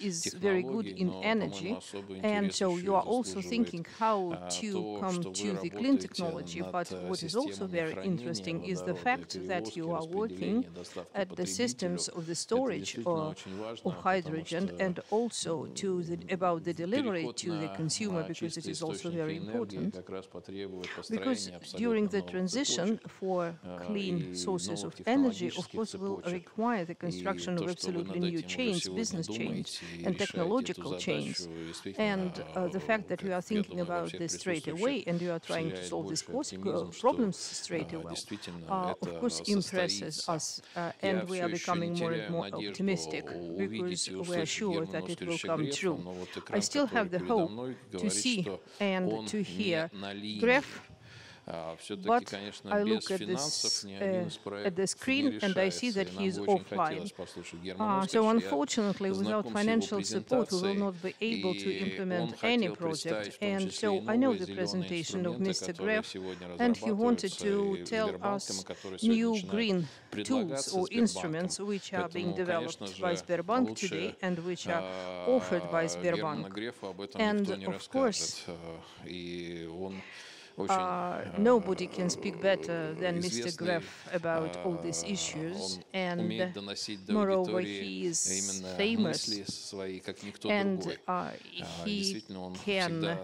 is very good in energy, and so you are also thinking how to come to the clean technology. But what is also very interesting is the fact that you are working at the systems of the storage of hydrogen, and also about the delivery to the consumer, because it is also very important. Because during the transition for clean sources of energy, of course, will require the construction of absolutely new chains, business chains, and technological chains. And the fact that you are thinking about this straight away and you are trying to solve these problems straight away, of course, impresses us, and we are becoming more and more optimistic because we are sure that it will come true. I still have the hope to see and to hear Gref. But I look at the screen and I see that he is offline. So unfortunately, without financial support, we will not be able to implement any project. And so I know the presentation of Mr. Gref, and he wanted to tell us new green tools or instruments which are being developed by Sberbank today and which are offered by Sberbank. And of course, nobody can speak better than Mr. Gref about all these issues, and moreover, he is famous, and he can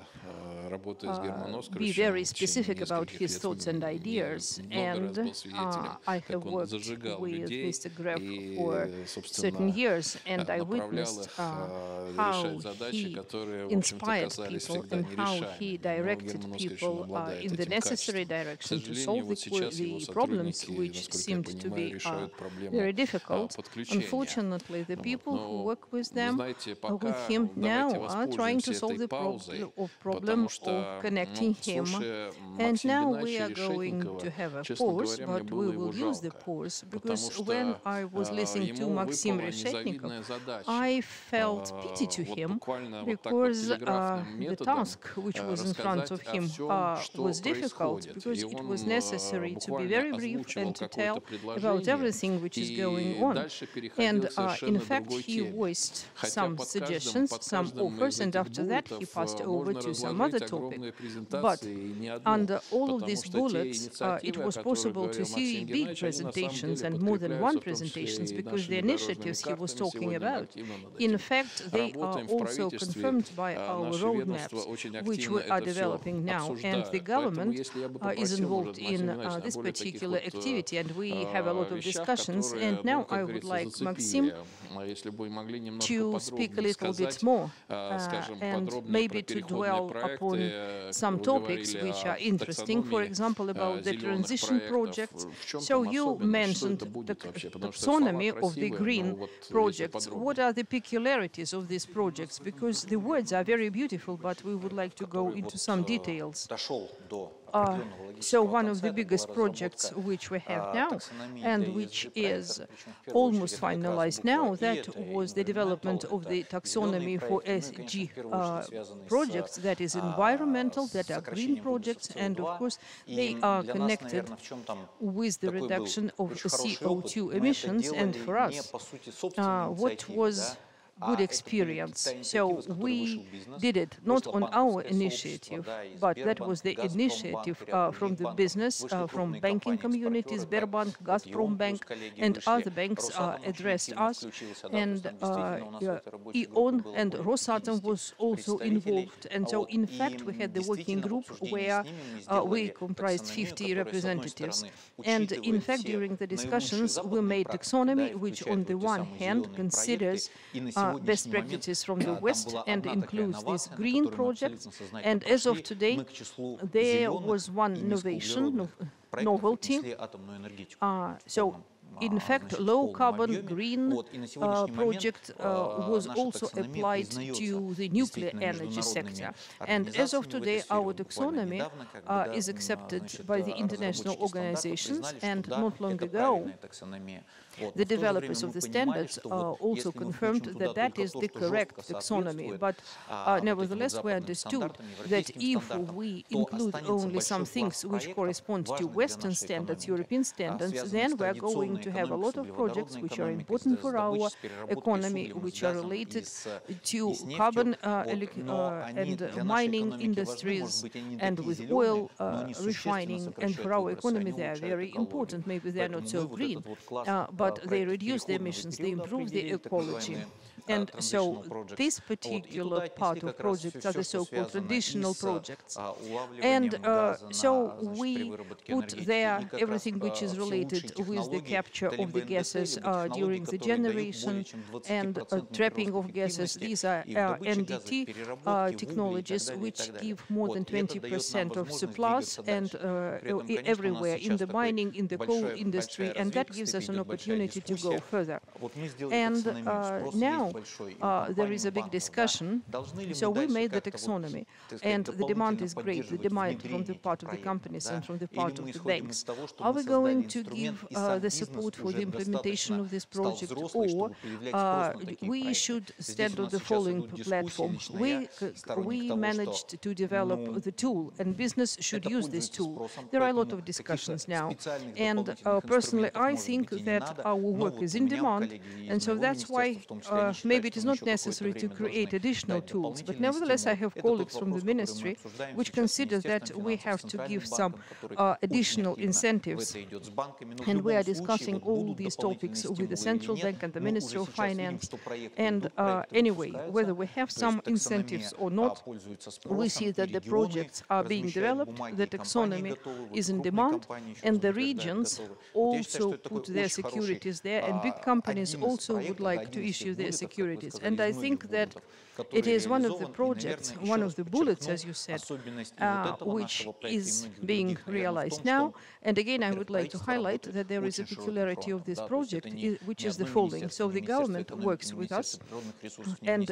be very specific about his thoughts and ideas. And I have worked with Mr. Gref for certain years, and I witnessed how he inspired people and how he directed people in the necessary direction to solve the problems which seemed to be very difficult. Unfortunately, the people who work with him now are trying to solve the problem of connecting him. And now we are going to have a pause, but we will use the pause, because when I was listening to Maxim Reshetnikov, I felt pity to him, because the task which was in front of him was difficult, because it was necessary to be very brief and to tell about everything which is going on. And in fact, he voiced some suggestions, some offers, and after that he passed over to some other topic. But under all of these bullets, it was possible to see big presentations and more than one presentations, because the initiatives he was talking about, in fact, they are also confirmed by our roadmaps, which we are developing now. And the government is involved in this particular activity, and we have a lot of discussions. And now I would like Maxim to speak a little bit more and maybe to dwell upon some topics which are interesting, for example, about the transition projects. So you mentioned the taxonomy of the green projects. What are the peculiarities of these projects? Because the words are very beautiful, but we would like to go into some details. So one of the biggest projects which we have now, and which is almost finalized now, that was the development of the taxonomy for SG projects, that is environmental, that are green projects, and of course they are connected with the reduction of CO2 emissions. And for us, what was good experience? So we did it not on our initiative, but that was the initiative from the business, from banking communities, Sberbank, Gazprombank, and other banks addressed us, and E.ON and Rosatom was also involved. And so in fact we had the working group where we comprised 50 representatives. And in fact during the discussions we made taxonomy, which on the one hand considers best practices from the West and includes these green projects. And as of today, there was one novelty. So in fact, low-carbon green project was also applied to the nuclear energy sector. And as of today, our taxonomy is accepted by the international organizations, and not long ago, the developers of the standards also confirmed that that is the correct taxonomy. But nevertheless, we understood that if we include only some things which correspond to Western standards, European standards, then we are going to have a lot of projects which are important for our economy, which are related to carbon and mining industries, and with oil refining. And for our economy, they are very important. Maybe they are not so green, but they reduce the emissions, they improve the ecology. And so this particular part of projects are the so-called traditional projects. And so we put there everything which is related with the capture of the gases during the generation and trapping of gases. These are NDT technologies which give more than 20% of surplus and everywhere in the mining, in the coal industry, and that gives us an opportunity to go further. And now there is a big discussion. So we made the taxonomy, and the demand is great, the demand from the part of the companies and from the part of the banks. Are we going to give the support for the implementation of this project, or we should stand on the following platform? We managed to develop the tool, and business should use this tool. There are a lot of discussions now, and personally I think that our work is in demand, and so that's why maybe it is not necessary to create additional tools, but nevertheless I have colleagues from the ministry which consider that we have to give some additional incentives, and we are discussing all these topics with the Central Bank and the Ministry of Finance. And anyway, whether we have some incentives or not, we see that the projects are being developed, the taxonomy is in demand, and the regions also put their securities there, and big companies also would like to issue their securities. And I think that it is one of the projects, one of the bullets, as you said, which is being realized now. And again, I would like to highlight that there is a peculiarity of this project, which is the following. So the government works with us, and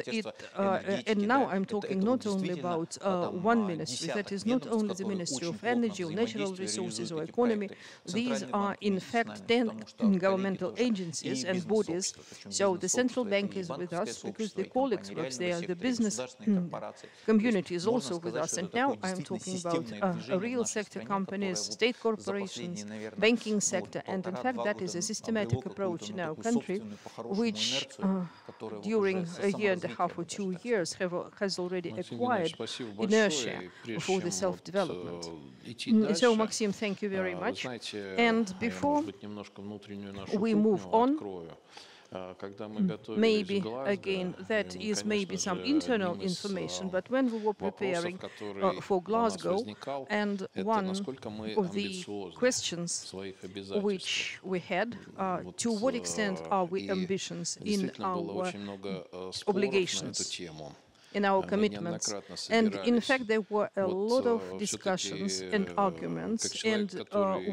now I'm talking not only about one ministry, that is not only the Ministry of Energy or Natural Resources or Economy. These are in fact 10 governmental agencies and bodies. So the Central Bank is with us because the colleagues works there. The business community is also with us, and now I'm talking about real sector companies, state corporations, banking sector, and in fact that is a systematic approach in our country, which during a year and a half or 2 years has already acquired inertia for the self-development. So, Maxim, thank you very much. And before we move on, maybe again that is maybe some internal information, but when we were preparing for Glasgow, and one of the questions which we had, to what extent are we ambitious in our obligations, in our commitments? And in fact there were a lot of discussions and arguments, and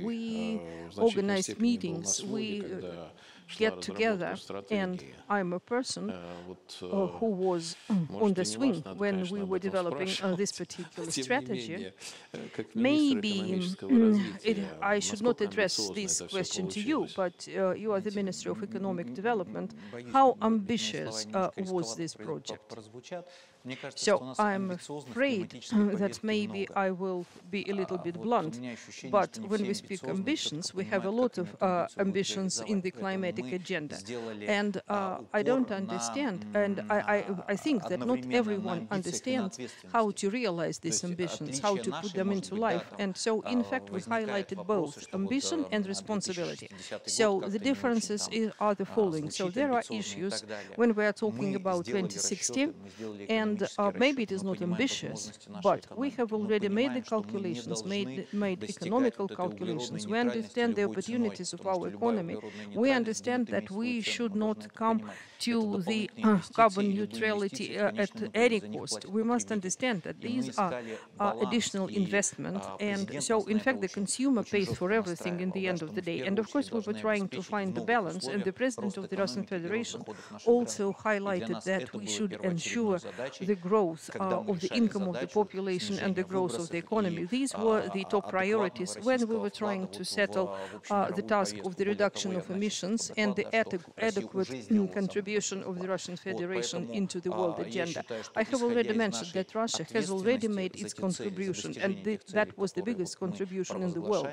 we organized meetings, we get together, and I'm a person who was on the swing when we were developing this particular strategy. Maybe I should not address this question to you, but you are the Ministry of Economic Development. How ambitious was this project? So I'm afraid that maybe I will be a little bit blunt, but when we speak ambitions, we have a lot of ambitions in the climatic agenda. And I don't understand, and I think that not everyone understands how to realize these ambitions, how to put them into life. And so, in fact, we highlighted both ambition and responsibility. So the differences are the following. So there are issues when we are talking about 2060, and maybe it is not ambitious, but we have already made the calculations, made economical calculations. We understand the opportunities of our economy. We understand that we should not come to the carbon neutrality at any cost. We must understand that these are additional investment, and so in fact the consumer pays for everything in the end of the day. And of course we were trying to find the balance, and the President of the Russian Federation also highlighted that we should ensure the growth of the income of the population and the growth of the economy. These were the top priorities when we were trying to settle the task of the reduction of emissions and the adequate contribution of the Russian Federation into the world agenda. I have already mentioned that Russia has already made its contribution, and that was the biggest contribution in the world.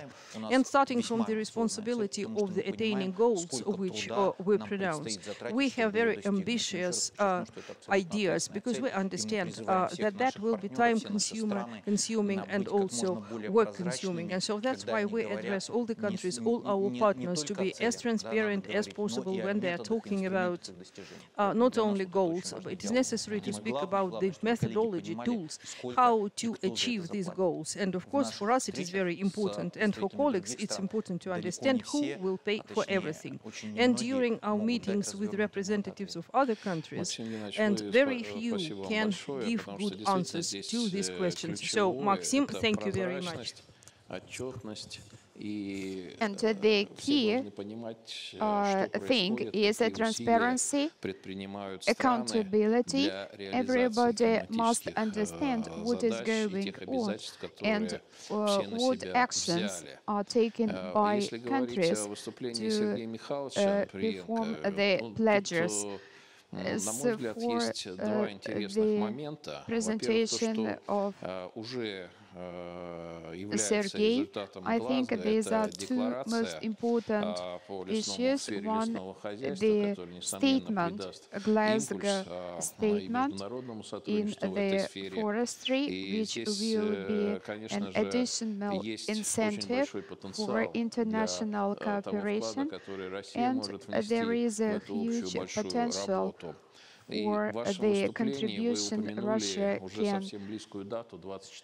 And starting from the responsibility of the attaining goals which we pronounced, we have very ambitious ideas, because we understand that will be time-consuming and also work-consuming. And so that's why we address all the countries, all our partners, to be as transparent as possible when they are talking about not only goals, but it is necessary to speak about the methodology, tools, how to achieve these goals. And of course, for us, it is very important. And for colleagues, it's important to understand who will pay for everything. And during our meetings with representatives of other countries, and very few can give good answers to these questions. So, Maxim, thank you very much. And the key thing is transparency, accountability. Everybody must understand what is going on and what actions are taken by countries to perform the pledges. So for the presentation of Sergei, I think these are two most important issues. One, the statement, a Glasgow statement in the forestry, which will be an additional incentive for international cooperation, and there is a huge potential for the contribution Russia can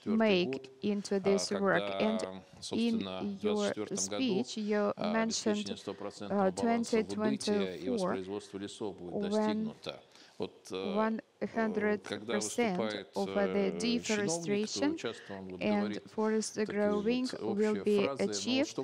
make into this work. And in your speech, you mentioned 2024, when 100% of the deforestation and forest growing will be achieved.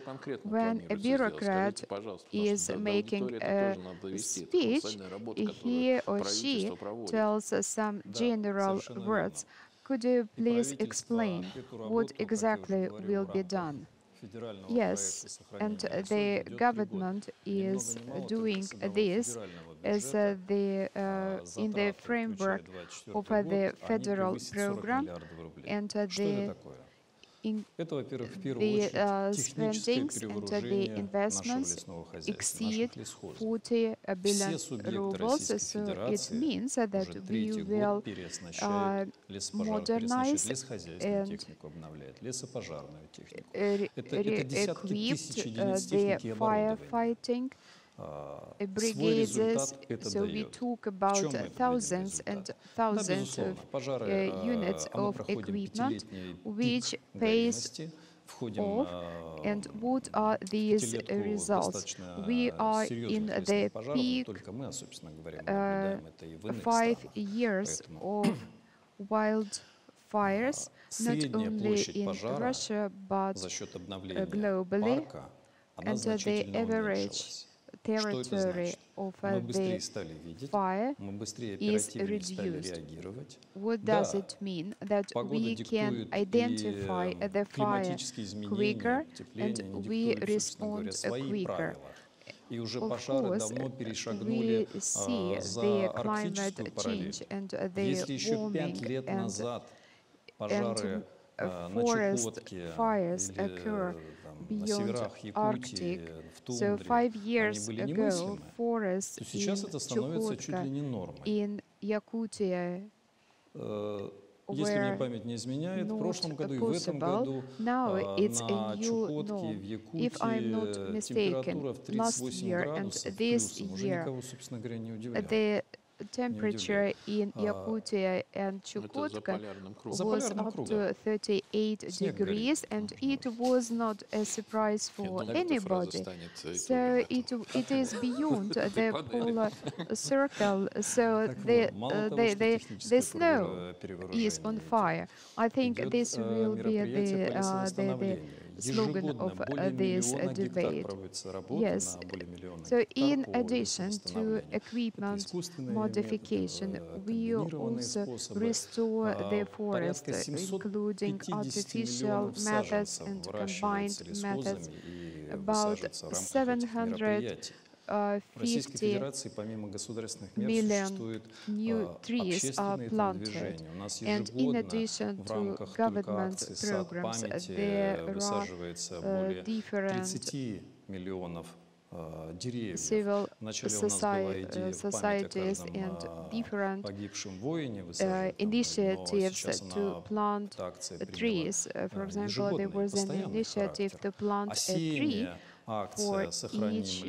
When a bureaucrat is making a speech, he or she tells some general words. Could you please explain what exactly will be done? Yes, and the government is doing this as in the framework of the federal program, and the spendings and the investments exceed 40 billion rubles. So it means that we will modernize and equip the firefighting brigades. So we talk about thousands and thousands of units of equipment, which pays off. And what are these results? We are in the peak 5 years of wildfires, not only in Russia, but globally. And the average territory of the fire is reduced. What does it mean? That we can identify the fire quicker and we respond quicker. Of course, we see the climate change and the warming, and forest fires occur beyond Arctic. So 5 years ago, forests in Chukotka, in Yakutia, were not possible. Now it's a new norm. If I'm not mistaken, last year and this year, the temperature in Yakutia and Chukotka was up to 38 degrees, and it was not a surprise for anybody. So it is beyond the polar circle. So the snow is on fire. I think this will be the slogan of this debate. Yes. So in addition to equipment modification, we also restore the forest, including artificial methods and combined methods. About 750 million new trees are planted. And in addition to government programs, there are different civil societies and different initiatives to plant trees. For example, there was an initiative to plant a tree for each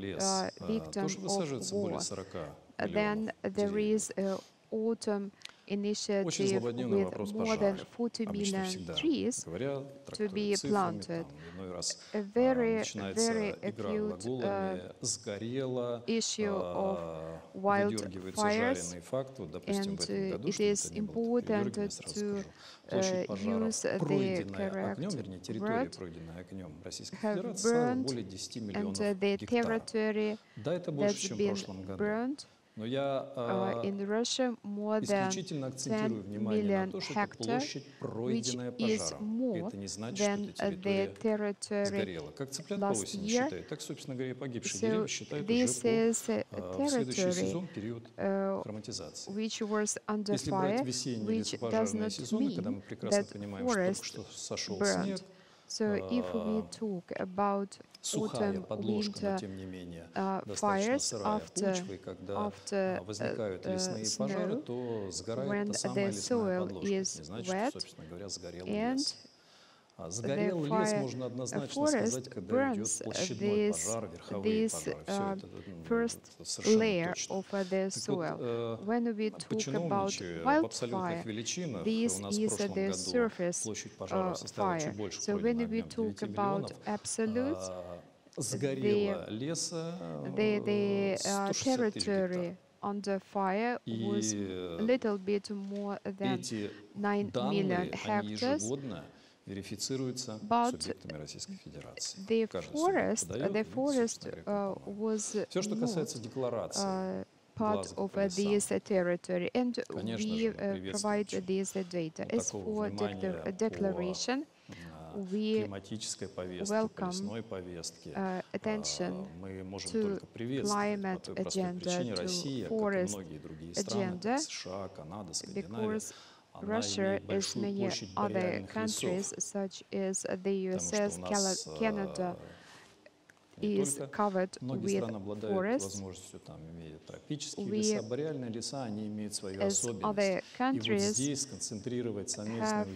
victim of war. Then there is an autumn initiative with more than 40 million trees to be planted. A very, very acute issue of wildfires, and it is important to use the correct word, have burned, and the territory that's been burned In Russia, more than 10 million hectares, which is more than the territory last year. So this is a territory which was under fire, which does not mean that forest burned. So if we talk about autumn-winter fires after snow, when the soil is wet and the forest burns this first layer of the soil. When we talk about wildfire, this is the surface fire. So when we talk about absolutes, the territory under fire was a little bit more than 9 million hectares. But the forest was not part of this territory, and we provide this data. As for declaration, we welcome attention to climate agenda, to forest agenda, because Russia, as many other countries, such as the USS, Canada, is covered with forests. We, as other countries, have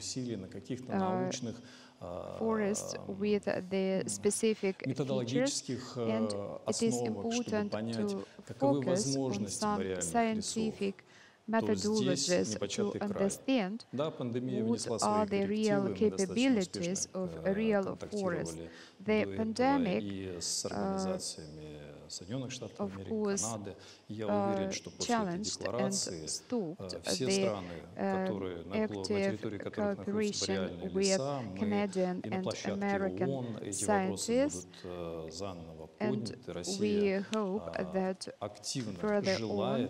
forests with the specific features, and it is important to focus on some scientific methodologies to understand what are the real capabilities of a real forest. The pandemic, of course, challenged and stoked the active cooperation with Canadian and American scientists, and we hope that further on,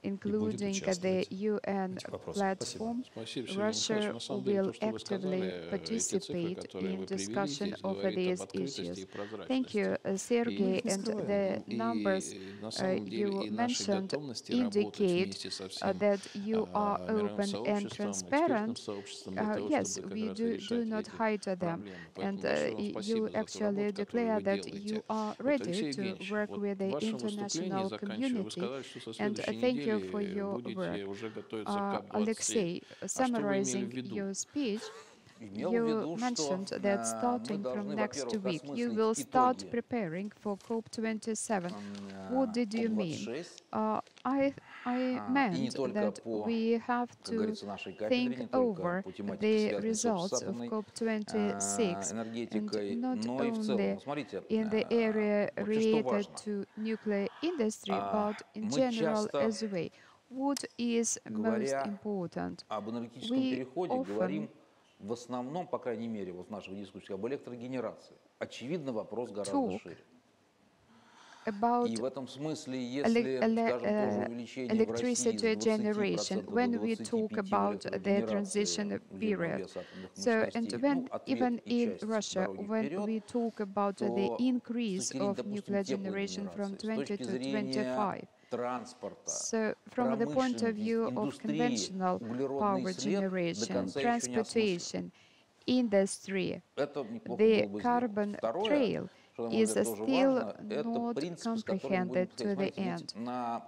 including the UN platform, Russia will actively participate in discussion of these issues. Thank you, Sergey. And the numbers you mentioned indicate that you are open and transparent. Yes, we do not hide them. And you actually declare that you are ready to work with the international community. And thank you for your work. Alexei, summarizing your speech, you mentioned that starting from next week, you will start preparing for COP27. What did you mean? I meant that we have to think over the results of COP26, and not only in the area related to nuclear industry, but in general as well. What is most important? We often в основном, по крайней мере, вот в нашей дискуссии об электрогенерации. Очевидно, вопрос гораздо шире. About electricity generation when we talk about the transition period. So, and when even in Russia, when we talk about the increase of nuclear generation from 20 to 25. So, from the point of view of conventional power generation, transportation, industry, the carbon trail is still not comprehended to the end.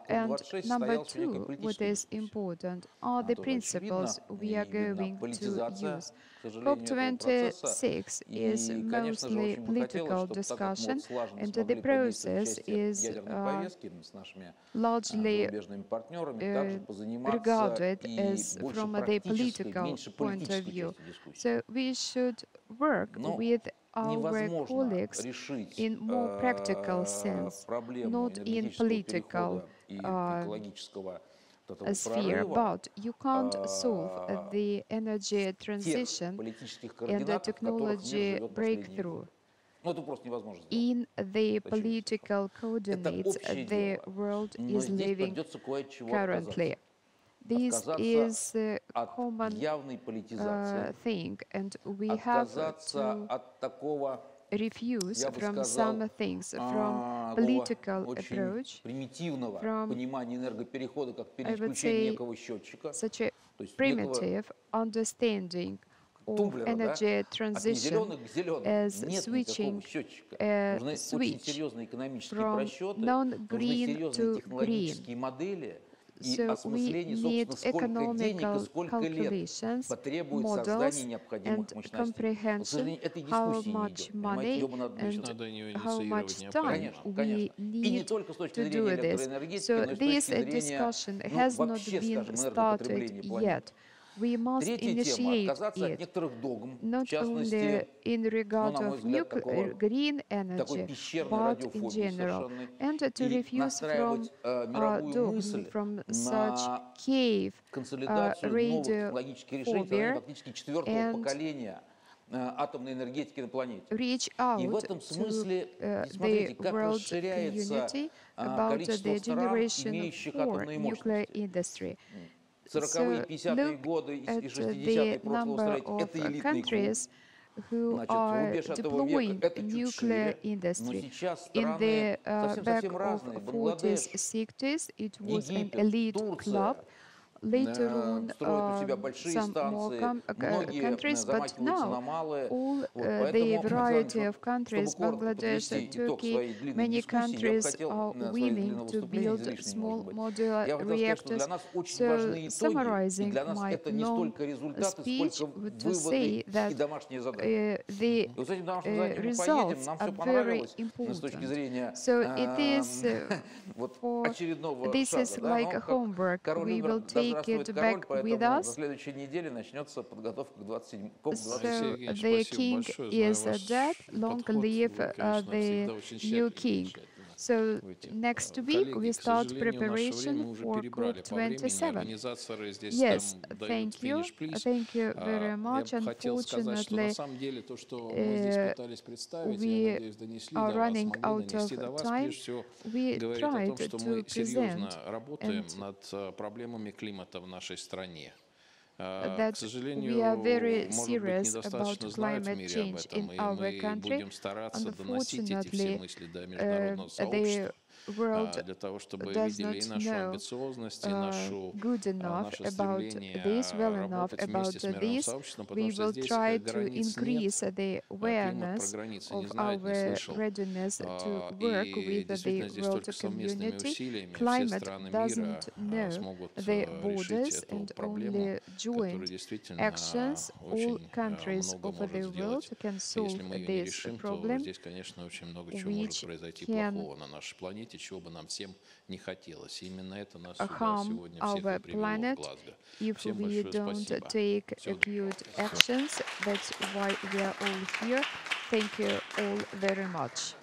And number two, what is important are the principles we are going to use. COP26 is mostly political discussion, and the process is largely regarded as from the political point of view. So we should work with our colleagues in more practical sense, not in political sphere, but you can't solve the energy transition and the technology breakthrough Ну, это просто невозможно сделать. in the political coordinates общее the дело. world Но is здесь living придется кое от чего currently. отказаться. This is a От common явной политизации, thing, and we have отказаться to от такого, refuse я бы from сказал, some things, from такого political очень approach, примитивного from, понимания энергоперехода как I would переключение say, некого счетчика, such a то есть некого primitive understanding of тумблера, да? energy От transition незеленых к зеленым. as Нет switching никакого счетчика. a Нужны очень switch серьезные экономические from просчеты, нужны non-green серьезные to green. технологические модели и So we осмысление, need собственно, сколько денег и economical сколько лет calculations, потребует models, создание необходимых and мощностей. Вот, к comprehension сожалению, этой how дискуссии не much идет. Понимаете, money ее бы надо and начинать. Надо ее how инициировать much time необходимо. Конечно, we конечно. И не need только с точки to зрения do this. электроэнергетики, So но и с this точки зрения, discussion ну, has not вообще, been скажем, started энергопотребления планеты. yet. We must Третья тема – initiate отказаться от it, некоторых догм, в not частности, only in ну, regard на мой of взгляд, такой green energy, пещерной but in радиофобии general, совершенной, and to и refuse from настраивать мировую dogma, мысль from such на cave консолидацию новых технологических решений, создание radiophobia, фактически четвертого and поколения атомной энергетики на планете. reach И в out этом to смысле, the смотрите, как world расширяется community about количество the стран, generation имеющих for атомные nuclear мощности. industry. 40-е, So 50-е look годы и at 60-е the прошлого number столетия – of это элитный круг. countries who Значит, are рубеж этого deploying века – это чуть nuclear шире, но industry. сейчас In the страны back совсем of разные. 40s, Бангладеш, 60s, it was an Египет, elite club. Турция Later on, строят у себя большие some more станции, многие countries, but замахиваются now на малые. all Вот, the поэтому, variety of чтобы countries, коротко Bangladesh, подвести итог Turkey, своей длинной many дискуссии, я бы countries хотел are своего willing длинного to выступления, build излишним, small может быть, modular я бы хотел сказать, что reactors. для нас очень So, важны итоги, и summarizing для нас my это не long столько результаты, speech, сколько to выводы say и that домашние задания. the И вот с этим домашним заданием мы поедем, results нам are все very понравилось, но с точки important. зрения So it is вот for очередного this шага. is Да, like но a как homework. король We умер, will да take здравствует it король, back with поэтому на us. следующей неделе начнется подготовка к 27, So КОП-27. the king is dead. Long live the new king. So next week we start preparation for COP27. Yes, thank you. Thank you very much. Unfortunately, we are running out of time. We tried to present над проблемами климата в нашей стране. that we are very serious about climate change in our country. Unfortunately, the world does not know good enough about this, well enough about this. We will try to increase the awareness of our readiness to work with the world community. Climate doesn't know the borders, and only joint actions all countries over the world can solve this problem, здесь, конечно, очень много чего which может произойти can плохого на нашей планете, чего бы нам всем не хотелось. И именно это нас сюда harm сегодня всех и our привело в planet Глазго. if Всем we большое don't спасибо. take Всего good actions. That's why we are all here. Thank you all very much.